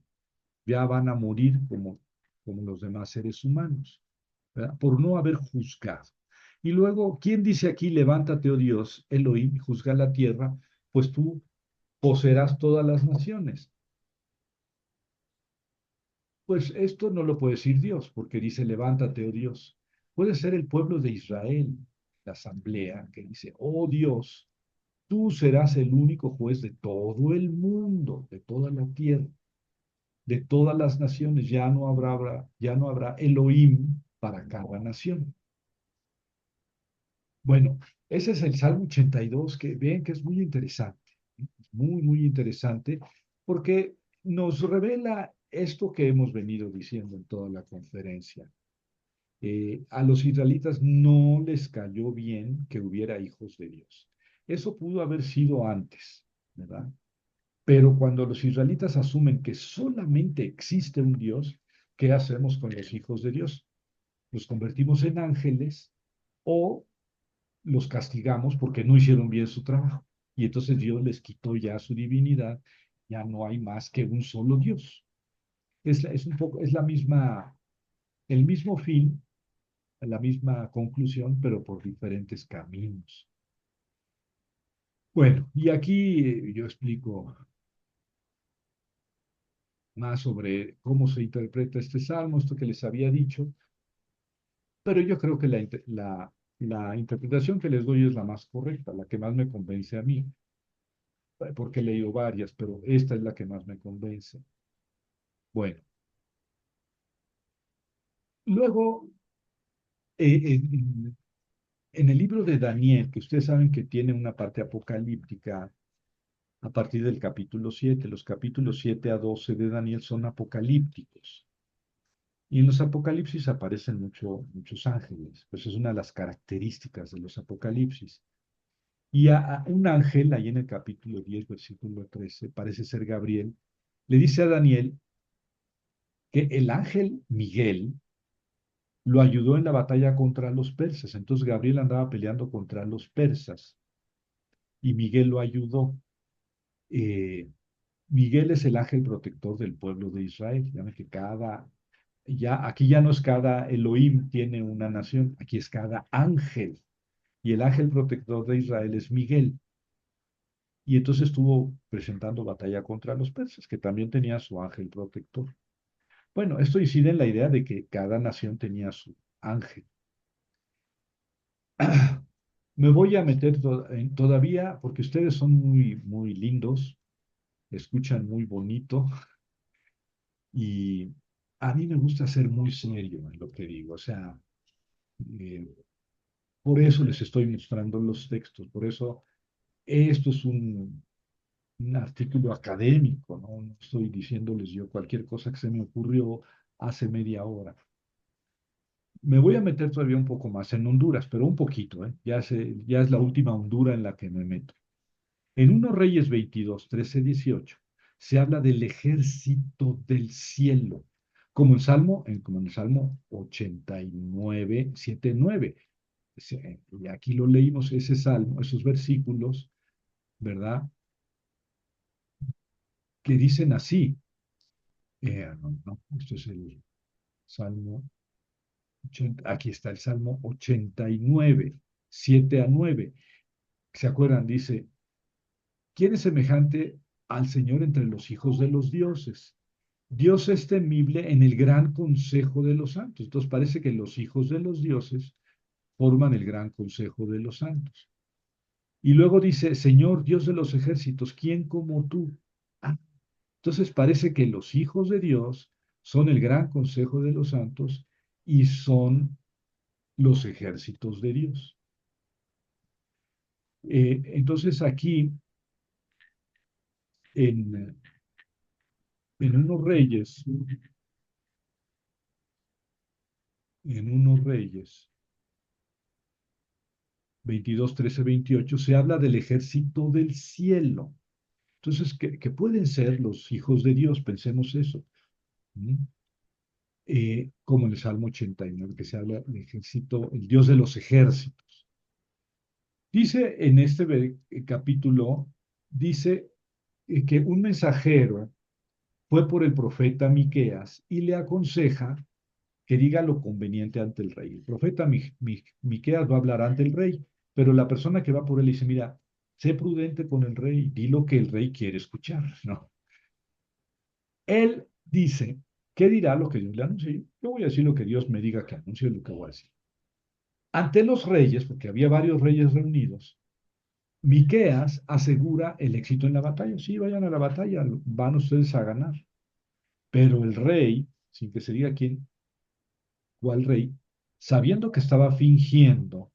ya van a morir como los demás seres humanos, ¿verdad? Por no haber juzgado. Y luego, ¿quién dice aquí, levántate, oh Dios, Elohim, y juzga la tierra? Pues tú poseerás todas las naciones. Pues esto no lo puede decir Dios, porque dice, levántate, oh Dios. Puede ser el pueblo de Israel, la asamblea, que dice, oh Dios, tú serás el único juez de todo el mundo, de toda la tierra, de todas las naciones. Ya no habrá Elohim para cada nación. Bueno, ese es el Salmo 82, que ven que es muy interesante, muy, muy interesante, porque nos revela esto que hemos venido diciendo en toda la conferencia. A los israelitas no les cayó bien que hubiera hijos de Dios. Eso pudo haber sido antes, ¿verdad? Pero cuando los israelitas asumen que solamente existe un Dios, ¿qué hacemos con los hijos de Dios? ¿Los convertimos en ángeles o los castigamos porque no hicieron bien su trabajo? Y entonces Dios les quitó ya su divinidad, ya no hay más que un solo Dios. Es un poco, es el mismo fin, la misma conclusión, pero por diferentes caminos. Bueno, y aquí yo explico más sobre cómo se interpreta este salmo, esto que les había dicho. pero yo creo que la interpretación que les doy es la más correcta, la que más me convence a mí, porque he leído varias, pero esta es la que más me convence. Bueno, luego, en el libro de Daniel, que ustedes saben que tiene una parte apocalíptica a partir del capítulo 7, los capítulos 7 a 12 de Daniel son apocalípticos. Y en los apocalipsis aparecen muchos ángeles, pues es una de las características de los apocalipsis. Y a un ángel, ahí en el capítulo 10, versículo 13, parece ser Gabriel, le dice a Daniel que el ángel Miguel lo ayudó en la batalla contra los persas. Entonces Gabriel andaba peleando contra los persas y Miguel lo ayudó. Eh, Miguel es el ángel protector del pueblo de Israel. Ya ven que aquí ya no es cada Elohim tiene una nación, aquí es cada ángel. Y el ángel protector de Israel es Miguel. Y entonces estuvo presentando batalla contra los persas, que también tenía su ángel protector. Bueno, esto incide en la idea de que cada nación tenía su ángel. Me voy a meter todavía, porque ustedes son muy lindos, escuchan muy bonito, y a mí me gusta ser muy serio en lo que digo. O sea, eh, por eso les estoy mostrando los textos, por eso esto es un artículo académico, ¿no? No estoy diciéndoles yo cualquier cosa que se me ocurrió hace media hora. Me voy a meter todavía un poco más en Honduras, pero un poquito, ¿eh? Ya es la última Honduras en la que me meto. En 1 Reyes 22, 13, 18, se habla del ejército del cielo, como en el Salmo 89, 7, 9. Y aquí lo leímos, ese salmo, esos versículos, ¿verdad? Que dicen así. No, esto es el Salmo 80, aquí está el Salmo 89, 7 a 9. ¿Se acuerdan? Dice, ¿quién es semejante al Señor entre los hijos de los dioses? Dios es temible en el gran consejo de los santos. Entonces parece que los hijos de los dioses forman el gran consejo de los santos. Y luego dice, Señor Dios de los ejércitos, ¿quién como tú? Ah, entonces parece que los hijos de Dios son el gran consejo de los santos y son los ejércitos de Dios. Entonces aquí en, en unos reyes, en unos reyes, 22, 13, 28, se habla del ejército del cielo. Entonces, ¿qué pueden ser los hijos de Dios? Pensemos eso. ¿Mm? Como en el Salmo 89, que se habla del ejército, el Dios de los ejércitos. Dice en este capítulo, dice que un mensajero fue por el profeta Miqueas y le aconseja que diga lo conveniente ante el rey. El profeta Miqueas va a hablar ante el rey, pero la persona que va por él dice, mira, sé prudente con el rey, di lo que el rey quiere escuchar, ¿no? Él dice, ¿qué dirá lo que Dios le anuncie? Yo voy a decir lo que Dios me diga que anuncie, lo que voy a decir. Ante los reyes, porque había varios reyes reunidos, Miqueas asegura el éxito en la batalla. Sí, vayan a la batalla, van ustedes a ganar. Pero el rey, sin que se diga cuál rey, sabiendo que estaba fingiendo,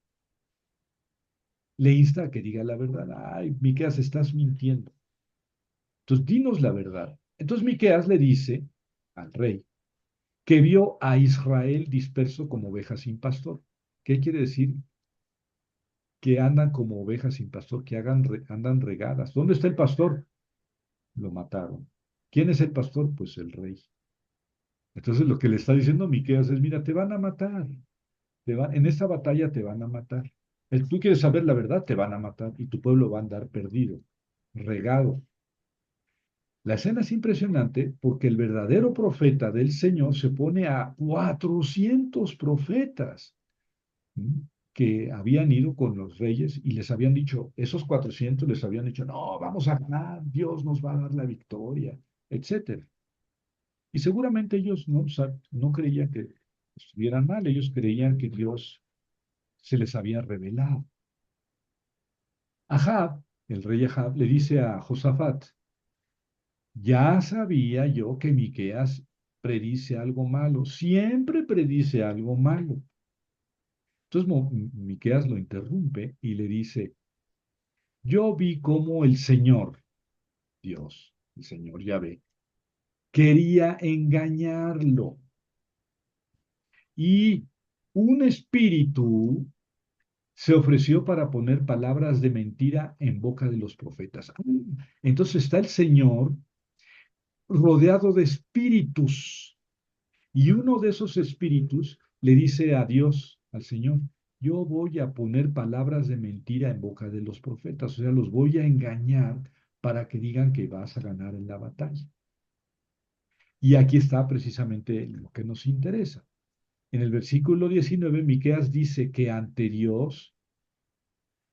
le insta a que diga la verdad. Ay, Miqueas, estás mintiendo. Entonces, dinos la verdad. Entonces, Miqueas le dice al rey que vio a Israel disperso como ovejas sin pastor. ¿Qué quiere decir? Que andan como ovejas sin pastor, que andan regadas. ¿Dónde está el pastor? Lo mataron. ¿Quién es el pastor? Pues el rey. Entonces, lo que le está diciendo Miqueas es, mira, te van a matar. En esta batalla te van a matar. Tú quieres saber la verdad, te van a matar y tu pueblo va a andar perdido, regado. La escena es impresionante porque el verdadero profeta del Señor se pone a 400 profetas, ¿m? Que habían ido con los reyes y les habían dicho, esos 400 les habían dicho, no, vamos a ganar, Dios nos va a dar la victoria, etcétera. Y seguramente ellos no creían que estuvieran mal. Ellos creían que Dios se les había revelado. Ahab, el rey Ahab, le dice a Josafat, ya sabía yo que Miqueas predice algo malo, siempre predice algo malo. Entonces Miqueas lo interrumpe y le dice, yo vi cómo el Señor, Dios, el Señor Yahvé, quería engañarlo y un espíritu se ofreció para poner palabras de mentira en boca de los profetas. Entonces está el Señor rodeado de espíritus y uno de esos espíritus le dice a Dios, al Señor, yo voy a poner palabras de mentira en boca de los profetas, o sea, los voy a engañar para que digan que vas a ganar en la batalla. Y aquí está precisamente lo que nos interesa. En el versículo 19, Miqueas dice que ante Dios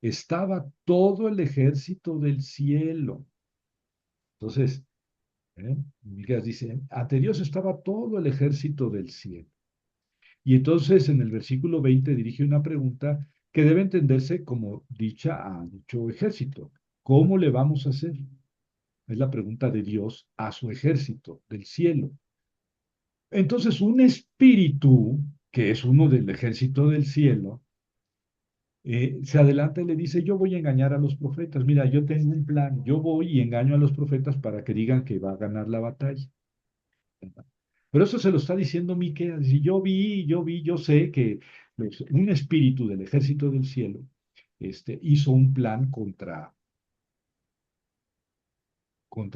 estaba todo el ejército del cielo. Entonces, Miqueas dice, ante Dios estaba todo el ejército del cielo. Y entonces en el versículo 20 dirige una pregunta que debe entenderse como dicha a dicho ejército. ¿Cómo le vamos a hacer? Es la pregunta de Dios a su ejército del cielo. Entonces un espíritu, que es uno del ejército del cielo, se adelanta y le dice, yo voy a engañar a los profetas. Mira, yo tengo un plan, yo voy y engaño a los profetas para que digan que va a ganar la batalla. Pero eso se lo está diciendo Miqueas. Dice, yo sé que un espíritu del ejército del cielo hizo un plan contra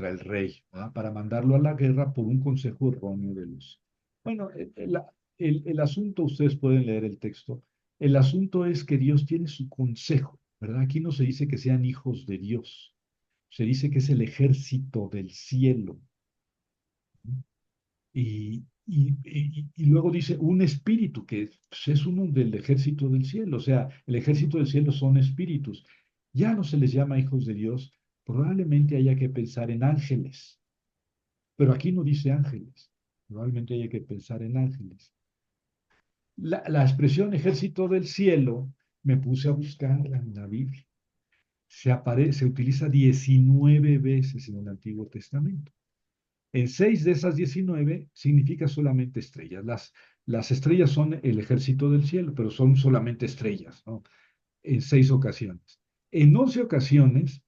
el rey, ¿verdad? Para mandarlo a la guerra por un consejo erróneo de los. Bueno, el asunto, ustedes pueden leer el texto, el asunto es que Dios tiene su consejo, ¿verdad? Aquí no se dice que sean hijos de Dios, se dice que es el ejército del cielo. Y luego dice un espíritu, que pues, es uno del ejército del cielo, o sea, el ejército del cielo son espíritus. Ya no se les llama hijos de Dios, probablemente haya que pensar en ángeles, pero aquí no dice ángeles, probablemente haya que pensar en ángeles. La expresión ejército del cielo, me puse a buscarla en la Biblia. Se utiliza 19 veces en el Antiguo Testamento. En 6 de esas 19 significa solamente estrellas. Las estrellas son el ejército del cielo, pero son solamente estrellas, ¿no? En 6 ocasiones. En 11 ocasiones,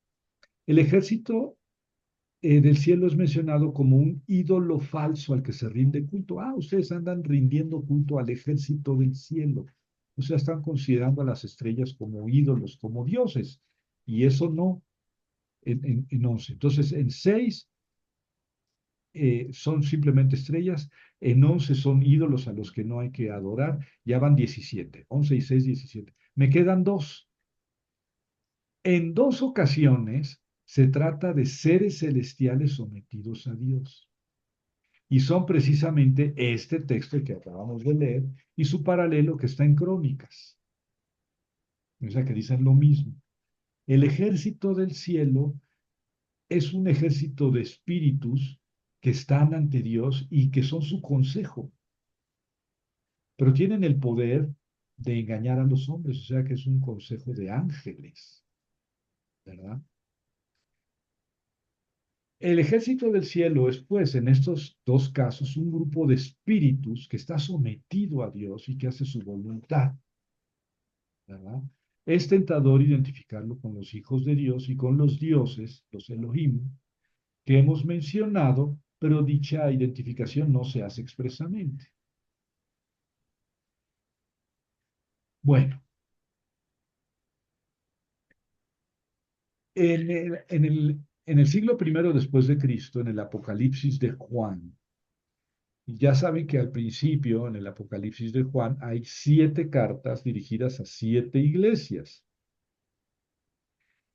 el ejército del cielo es mencionado como un ídolo falso al que se rinde culto. Ah, ustedes andan rindiendo culto al ejército del cielo. O sea, están considerando a las estrellas como ídolos, como dioses. Y eso no, en 11. Entonces, en 6 son simplemente estrellas, en 11 son ídolos a los que no hay que adorar, ya van 17, 11 y 6, 17. Me quedan dos. En dos ocasiones se trata de seres celestiales sometidos a Dios. Y son precisamente este texto que acabamos de leer y su paralelo que está en Crónicas. O sea, que dicen lo mismo. El ejército del cielo es un ejército de espíritus que están ante Dios y que son su consejo, pero tienen el poder de engañar a los hombres, o sea que es un consejo de ángeles, ¿verdad? El ejército del cielo es, pues, en estos dos casos, un grupo de espíritus que está sometido a Dios y que hace su voluntad, ¿verdad? Es tentador identificarlo con los hijos de Dios y con los dioses, los Elohim, que hemos mencionado, pero dicha identificación no se hace expresamente. Bueno, en el siglo primero después de Cristo, en el Apocalipsis de Juan, ya saben que al principio, en el Apocalipsis de Juan, hay 7 cartas dirigidas a 7 iglesias.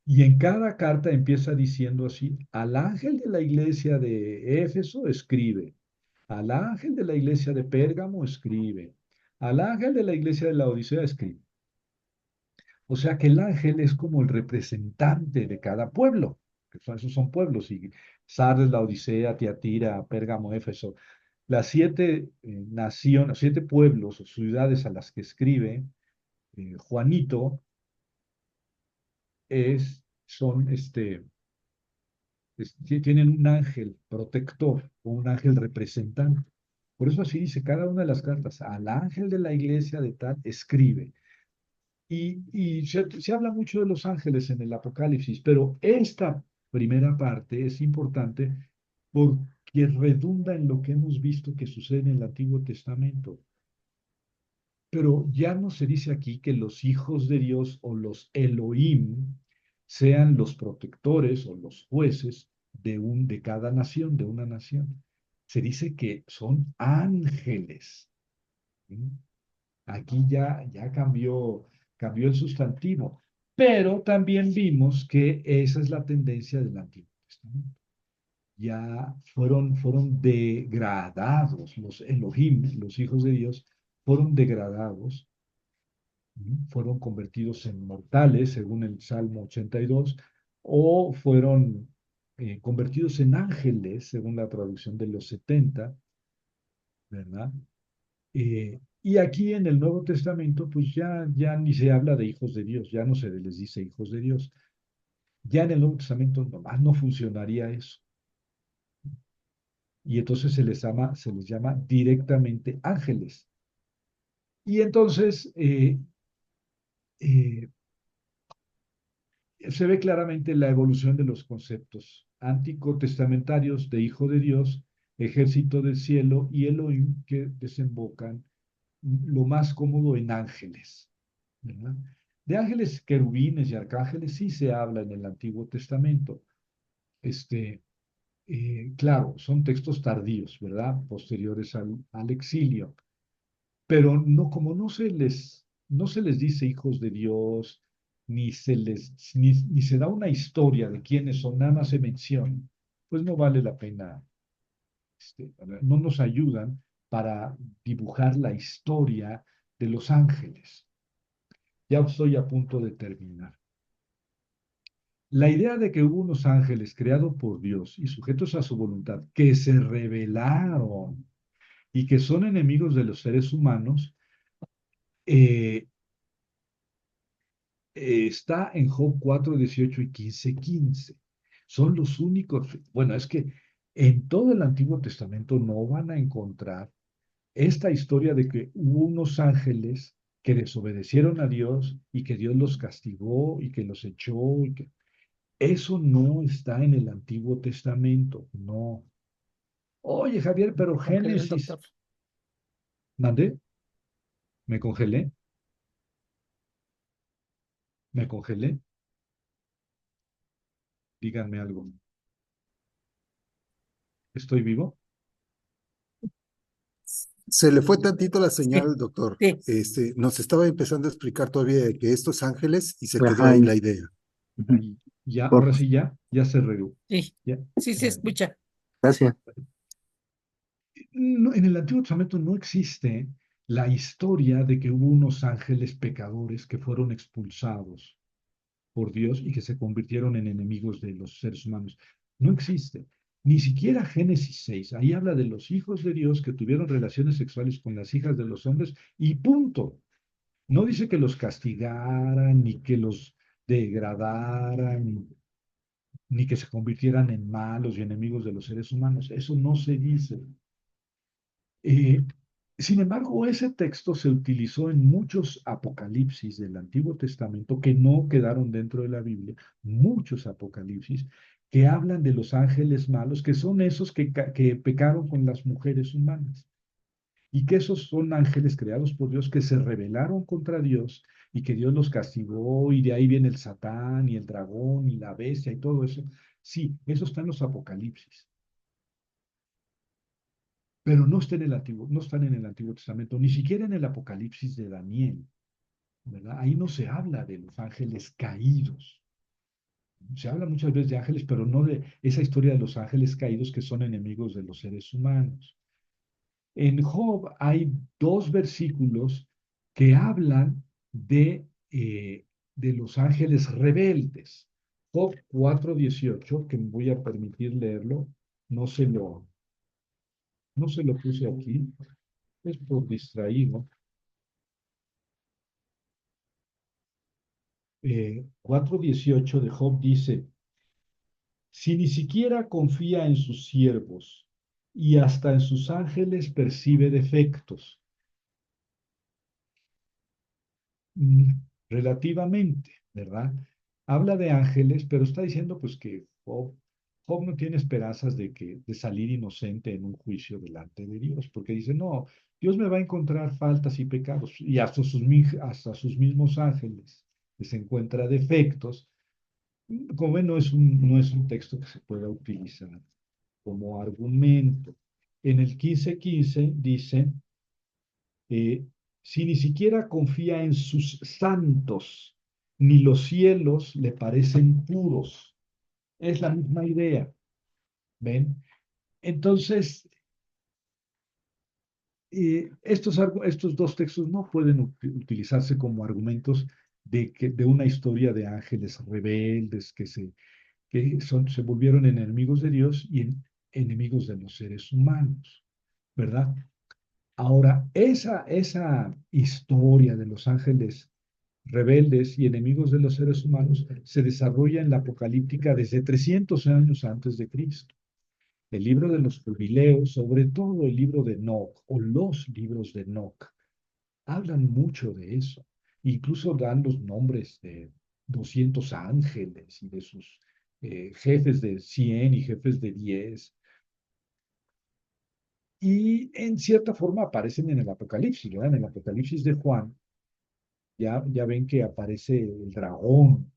Y en cada carta empieza diciendo así, al ángel de la iglesia de Éfeso escribe, al ángel de la iglesia de Pérgamo escribe, al ángel de la iglesia de la Odisea escribe. O sea que el ángel es como el representante de cada pueblo, esos son pueblos, y Sardes, la Odisea, Tiatira, Pérgamo, Éfeso. las 7 naciones, 7 pueblos o ciudades a las que escribe Juanito son tienen un ángel protector o un ángel representante. Por eso así dice cada una de las cartas, al ángel de la iglesia de tal escribe. Y se habla mucho de los ángeles en el Apocalipsis, pero esta primera parte es importante porque redunda en lo que hemos visto que sucede en el Antiguo Testamento. Pero ya no se dice aquí que los hijos de Dios o los Elohim sean los protectores o los jueces de cada nación, de una nación. Se dice que son ángeles. ¿Sí? Aquí ya cambió el sustantivo, pero también vimos que esa es la tendencia del Antiguo Testamento. Ya fueron degradados, los Elohim, los hijos de Dios, fueron degradados, fueron convertidos en mortales, según el Salmo 82, o fueron convertidos en ángeles, según la traducción de los 70, ¿verdad? Y aquí en el Nuevo Testamento, pues ya ni se habla de hijos de Dios, ya no se les dice hijos de Dios. Ya en el Nuevo Testamento nomás no funcionaría eso. Y entonces se les llama directamente ángeles. Y entonces eh, se ve claramente la evolución de los conceptos anticotestamentarios de hijo de Dios, ejército del cielo y Elohim que desembocan lo más cómodo en ángeles, ¿verdad? De ángeles, querubines y arcángeles sí se habla en el Antiguo Testamento. Claro, son textos tardíos, ¿verdad? Posteriores al exilio, pero no, como no se les dice hijos de Dios, ni se da una historia de quiénes son, nada más se menciona, pues no vale la pena, no nos ayudan para dibujar la historia de los ángeles. Ya estoy a punto de terminar. La idea de que hubo unos ángeles creados por Dios y sujetos a su voluntad que se rebelaron y que son enemigos de los seres humanos, eh, está en Job 4, 18 y 15, 15. Son los únicos, bueno, es que en todo el Antiguo Testamento no van a encontrar esta historia de que hubo unos ángeles que desobedecieron a Dios y que Dios los castigó y que los echó. Eso no está en el Antiguo Testamento, no. Oye, Javier, pero Congeló el Génesis, doctor. ¿mandé? ¿Me congelé? ¿Me congelé? Díganme algo. ¿Estoy vivo? Se le fue tantito la Sí, señal, doctor. sí. Nos estaba empezando a explicar todavía de que estos ángeles y se quedó Ajá. ahí la idea. Ujú. Ahí, ya, Por- ahora sí, ya se regó. Sí, Ya. sí se Bueno, escucha. Gracias. en el Antiguo Testamento no existe la historia de que hubo unos ángeles pecadores que fueron expulsados por Dios y que se convirtieron en enemigos de los seres humanos. No existe. Ni siquiera Génesis 6. Ahí habla de los hijos de Dios que tuvieron relaciones sexuales con las hijas de los hombres y punto. No dice que los castigaran, ni que los degradaran, ni que se convirtieran en malos y enemigos de los seres humanos. Eso no se dice. Eh, Sin embargo, ese texto se utilizó en muchos apocalipsis del Antiguo Testamento que no quedaron dentro de la Biblia, muchos apocalipsis que hablan de los ángeles malos, que son esos que pecaron con las mujeres humanas, y que esos son ángeles creados por Dios que se rebelaron contra Dios y que Dios los castigó, y de ahí viene el Satán y el dragón y la bestia y todo eso. Sí, eso está en los apocalipsis, pero no están en el Antiguo Testamento, ni siquiera en el Apocalipsis de Daniel, ¿verdad? Ahí no se habla de los ángeles caídos. Se habla muchas veces de ángeles, pero no de esa historia de los ángeles caídos que son enemigos de los seres humanos. En Job hay 2 versículos que hablan de los ángeles rebeldes. Job 4:18, que me voy a permitir leerlo, no se lo, No se lo puse aquí, es por distraído. 4:18 de Job dice, si ni siquiera confía en sus siervos y hasta en sus ángeles percibe defectos, mm, relativamente, ¿verdad? Habla de ángeles, pero está diciendo pues que Job no tiene esperanzas de salir inocente en un juicio delante de Dios, porque dice, no, Dios me va a encontrar faltas y pecados, y hasta sus mismos ángeles les encuentra defectos. Como ven, no es un texto que se pueda utilizar como argumento. En el 15:15 dice, eh, si ni siquiera confía en sus santos, ni los cielos le parecen puros. Es la misma idea, ¿ven? Entonces, estos dos textos no pueden utilizarse como argumentos de una historia de ángeles rebeldes que se volvieron enemigos de Dios y enemigos de los seres humanos, ¿verdad? Ahora, esa historia de los ángeles rebeldes y enemigos de los seres humanos se desarrolla en la Apocalíptica desde 300 años antes de Cristo. El libro de los jubileos, sobre todo el libro de Enoch o los libros de Enoch, hablan mucho de eso. Incluso dan los nombres de 200 ángeles y de sus jefes de 100 y jefes de 10. Y en cierta forma aparecen en el Apocalipsis, ¿verdad? En el Apocalipsis de Juan, ya ven que aparece el dragón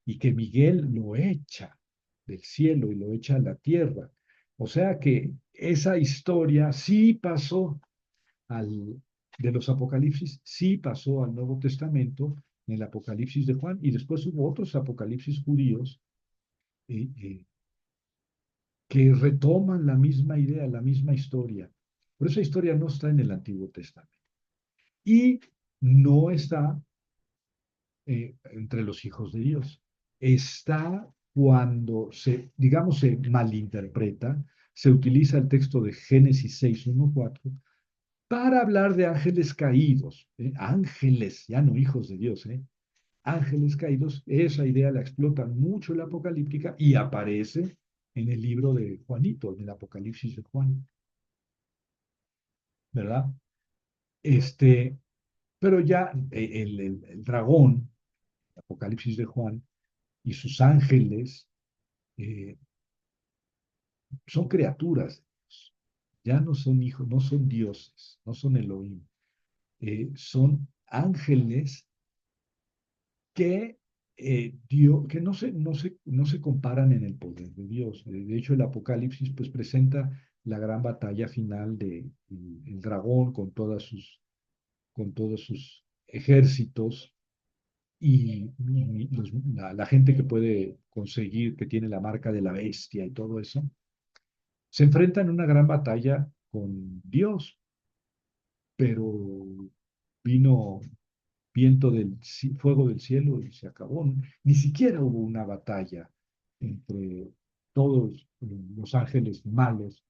y que Miguel lo echa del cielo y lo echa a la tierra. O sea que esa historia sí pasó al, de los Apocalipsis, sí pasó al Nuevo Testamento en el Apocalipsis de Juan y después hubo otros Apocalipsis judíos eh, eh, que retoman la misma idea, la misma historia. Pero esa historia no está en el Antiguo Testamento y no está entre los hijos de Dios. Está cuando digamos, se malinterpreta, se utiliza el texto de Génesis 6:1-4 para hablar de ángeles caídos, ángeles, ya no hijos de Dios, ángeles caídos. Esa idea la explota mucho la apocalíptica y aparece en el libro de Juanito, en el Apocalipsis de Juan, ¿verdad? Este, pero ya el dragón, el Apocalipsis de Juan, y sus ángeles eh, son criaturas, ya no son hijos, no son dioses, no son Elohim, son ángeles que no se comparan en el poder de Dios. De hecho, el Apocalipsis pues presenta la gran batalla final de el dragón con todos sus ejércitos y la gente que puede conseguir, que tiene la marca de la bestia y todo eso, se enfrentan en una gran batalla con Dios, pero vino viento fuego del cielo y se acabó. Ni siquiera hubo una batalla entre todos los ángeles malos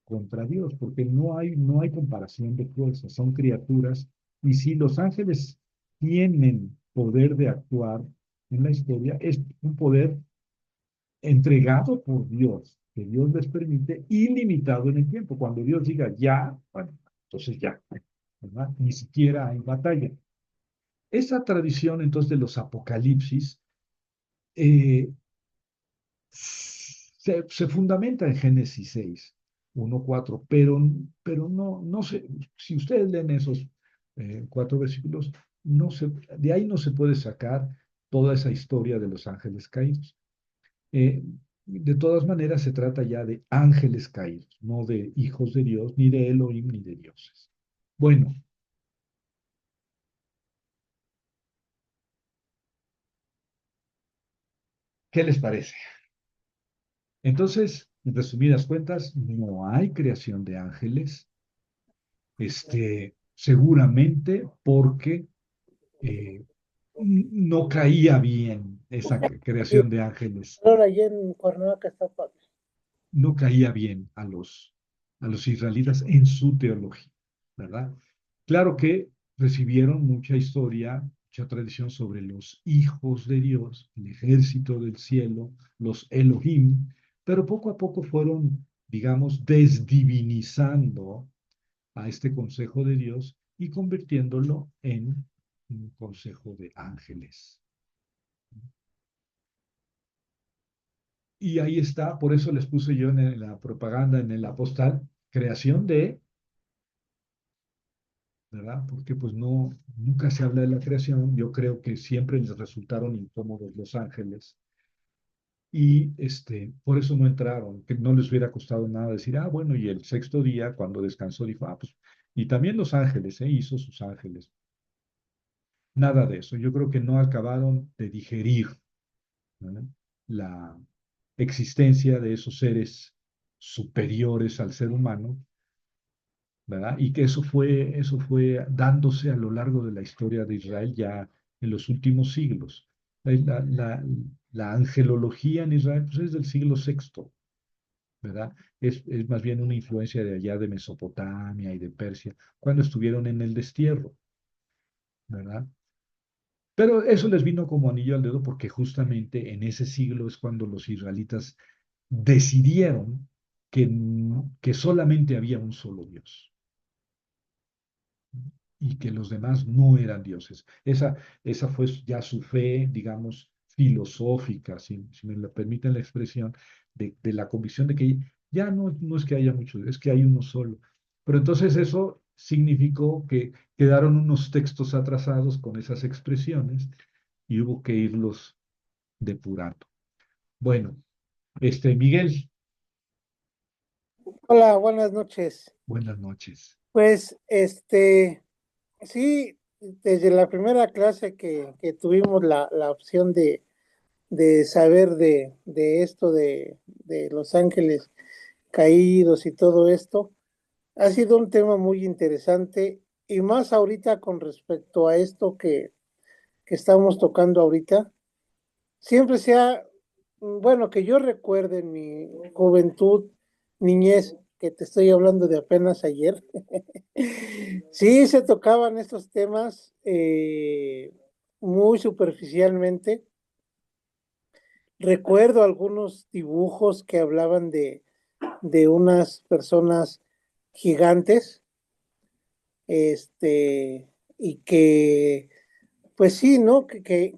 contra Dios, porque no hay comparación de fuerzas, son criaturas, y si los ángeles tienen poder de actuar en la historia, es un poder entregado por Dios, que Dios les permite ilimitado en el tiempo. Cuando Dios diga ya, bueno, entonces ya, ¿verdad? Ni siquiera hay batalla. Esa tradición entonces de los apocalipsis eh, se fundamenta en Génesis 6:1-4, pero no sé, si ustedes leen esos 4 versículos, de ahí no se puede sacar toda esa historia de los ángeles caídos. De todas maneras, se trata ya de ángeles caídos, no de hijos de Dios, ni de Elohim, ni de dioses. Bueno, ¿qué les parece? Entonces, en resumidas cuentas, no hay creación de ángeles, seguramente porque eh, no caía bien esa Sí, creación de ángeles, ahora allí en Cuernavaca está padre. no caía bien a los a los israelitas en su teología, ¿verdad? Claro que recibieron mucha historia, mucha tradición sobre los hijos de Dios, el ejército del cielo, los Elohim, pero poco a poco fueron, digamos, desdivinizando a este consejo de Dios y convirtiéndolo en un consejo de ángeles. Y ahí está, por eso les puse yo en la propaganda, en la postal, creación de, ¿verdad? Porque pues no, nunca se habla de la creación. Yo creo que siempre les resultaron incómodos los ángeles. Y por eso no entraron, que no les hubiera costado nada decir, ah, bueno, y el sexto día, cuando descansó, dijo, ah, pues, y también los ángeles, hizo sus ángeles. Nada de eso. Yo creo que no acabaron de digerir, ¿no? La existencia de esos seres superiores al ser humano, ¿verdad? Y que eso fue dándose a lo largo de la historia de Israel ya en los últimos siglos. La, la, la angelología en Israel pues, es del siglo sexto, ¿verdad? Es más bien una influencia de allá de Mesopotamia y de Persia, cuando estuvieron en el destierro, ¿verdad? Pero eso les vino como anillo al dedo porque justamente en ese siglo es cuando los israelitas decidieron que solamente había un solo Dios y que los demás no eran dioses. Esa fue ya su fe, digamos, filosófica, si me lo permiten la expresión, de la convicción de que ya no es que haya muchos, es que hay uno solo. Pero entonces eso significó que quedaron unos textos atrasados con esas expresiones y hubo que irlos depurando. Bueno, Miguel, Hola, buenas noches. buenas noches. Pues, sí, desde la primera clase que tuvimos la opción de saber de esto de Los Ángeles caídos y todo esto, ha sido un tema muy interesante y más ahorita con respecto a esto que estamos tocando ahorita. Siempre se ha, bueno, que yo recuerde en mi juventud, niñez, que te estoy hablando de apenas ayer, sí se tocaban estos temas muy superficialmente. Recuerdo algunos dibujos que hablaban de unas personas gigantes, y que, pues sí, ¿no? Que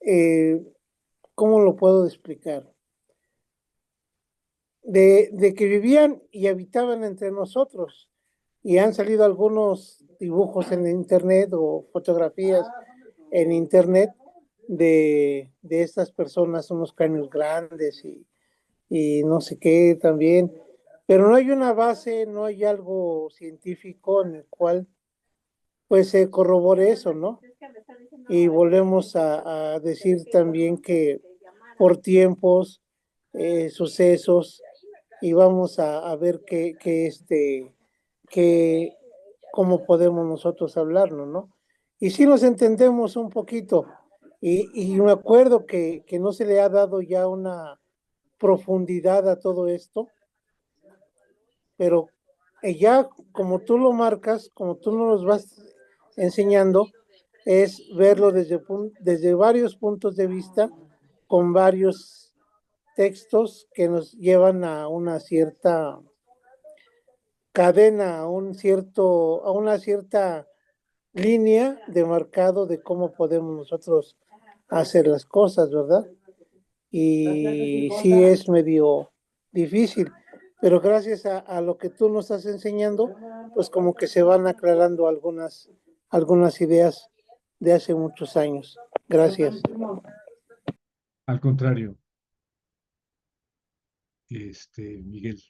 eh, ¿cómo lo puedo explicar? De que vivían y habitaban entre nosotros. Y han salido algunos dibujos en internet o fotografías en internet de estas personas, unos cráneos grandes y no sé qué también. Pero no hay una base, no hay algo científico en el cual pues se corrobore eso, ¿no? Y volvemos a decir también que por tiempos, sucesos, y vamos a ver que cómo podemos nosotros hablarlo, ¿no? Y si nos entendemos un poquito, y me acuerdo que no se le ha dado ya una profundidad a todo esto, pero ya como tú lo marcas, como tú nos vas enseñando, es verlo desde varios puntos de vista, con varios textos que nos llevan a una cierta cadena, a una cierta línea de marcado de cómo podemos nosotros hacer las cosas, ¿verdad? Y sí es medio difícil, pero gracias a lo que tú nos estás enseñando, pues como que se van aclarando algunas ideas de hace muchos años. Gracias. Al contrario, Miguel.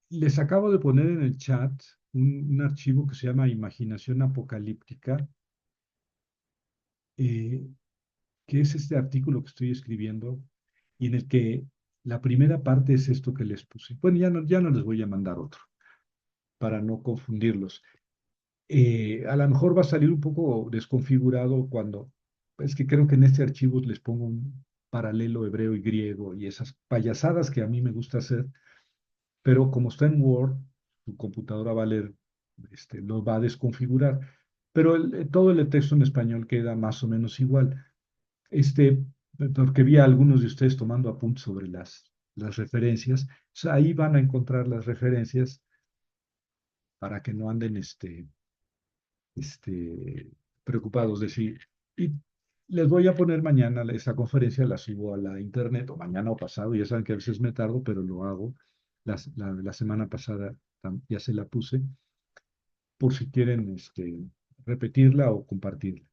Les acabo de poner en el chat un archivo que se llama Imaginación Apocalíptica, eh, que es este artículo que estoy escribiendo y en el que la primera parte es esto que les puse. Bueno, ya no les voy a mandar otro para no confundirlos. A lo mejor va a salir un poco desconfigurado cuando, es que creo que en este archivo les pongo paralelo hebreo y griego y esas payasadas que a mí me gusta hacer, pero como está en Word, tu computadora va a leer, lo va a desconfigurar. Pero todo el texto en español queda más o menos igual. Porque vi a algunos de ustedes tomando apuntes sobre las referencias. O sea, ahí van a encontrar las referencias para que no anden preocupados de sí. Y les voy a poner mañana esa conferencia, la subo a la internet, o mañana o pasado, ya saben que a veces me tardo, pero lo hago. La semana pasada ya se la puse, por si quieren repetirla o compartirla.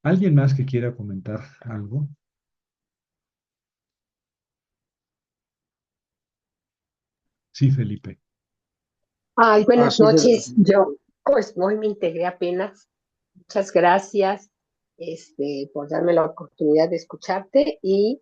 ¿Alguien más que quiera comentar algo? Sí, Felipe. Ay, buenas Sí, noches. Yo, pues, hoy me integré apenas. Muchas gracias, por darme la oportunidad de escucharte y